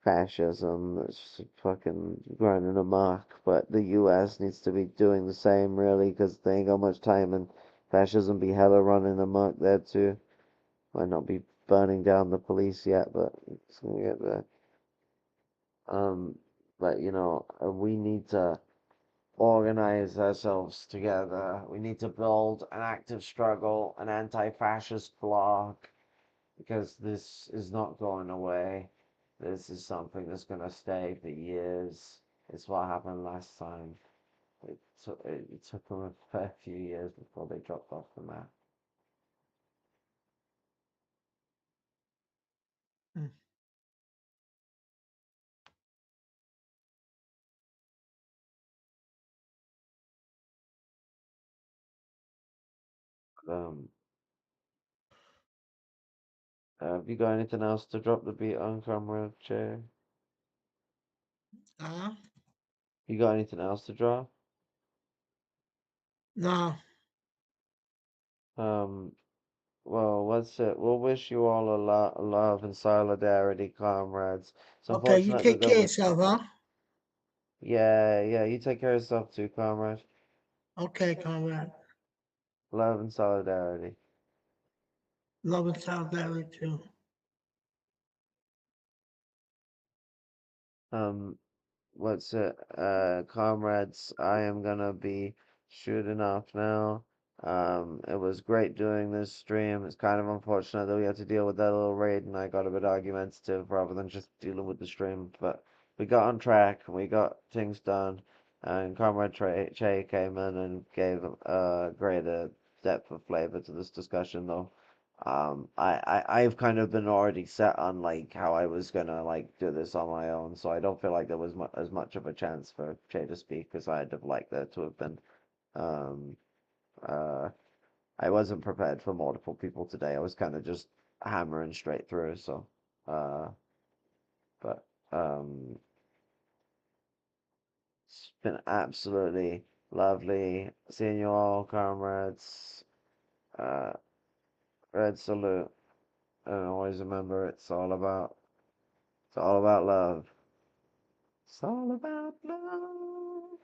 fascism that's fucking running amok. But the US needs to be doing the same, really, because they ain't got much time, and fascism be hella running amok there too. Might not be burning down the police yet, but it's gonna get there. Um, but we need to organize ourselves together. We need to build an active struggle, an anti-fascist bloc, because this is not going away. This is something that's gonna stay for years. It's what happened last time. It took them a fair few years before they dropped off the map. Mm. Um, have you got anything else to drop the beat on, Comrade Chair? Uh, You got anything else to drop? no. Um, well, what's it? We'll wish you all a lot of love and solidarity, comrades. It's Okay, you unfortunate that take there care of was. yourself, huh? Yeah, yeah, you take care of yourself too, comrade. Okay, comrade. Love and solidarity. Love and solidarity too. Um, what's it? Comrades, I am gonna be shooting off now. It was great doing this stream. It's kind of unfortunate that we had to deal with that little raid and I got a bit argumentative rather than just dealing with the stream, but we got on track and we got things done. And Comrade Che came in and gave a greater depth of flavor to this discussion, though. I've kind of been already set on like how I was gonna like do this on my own, so I don't feel like there was as much of a chance for Che to speak as I'd have liked there to have been. Um, uh, I wasn't prepared for multiple people today. I was kind of just hammering straight through, so uh, but it's been absolutely lovely seeing you all, comrades. Uh, Red salute, and always remember it's all about love. It's all about love.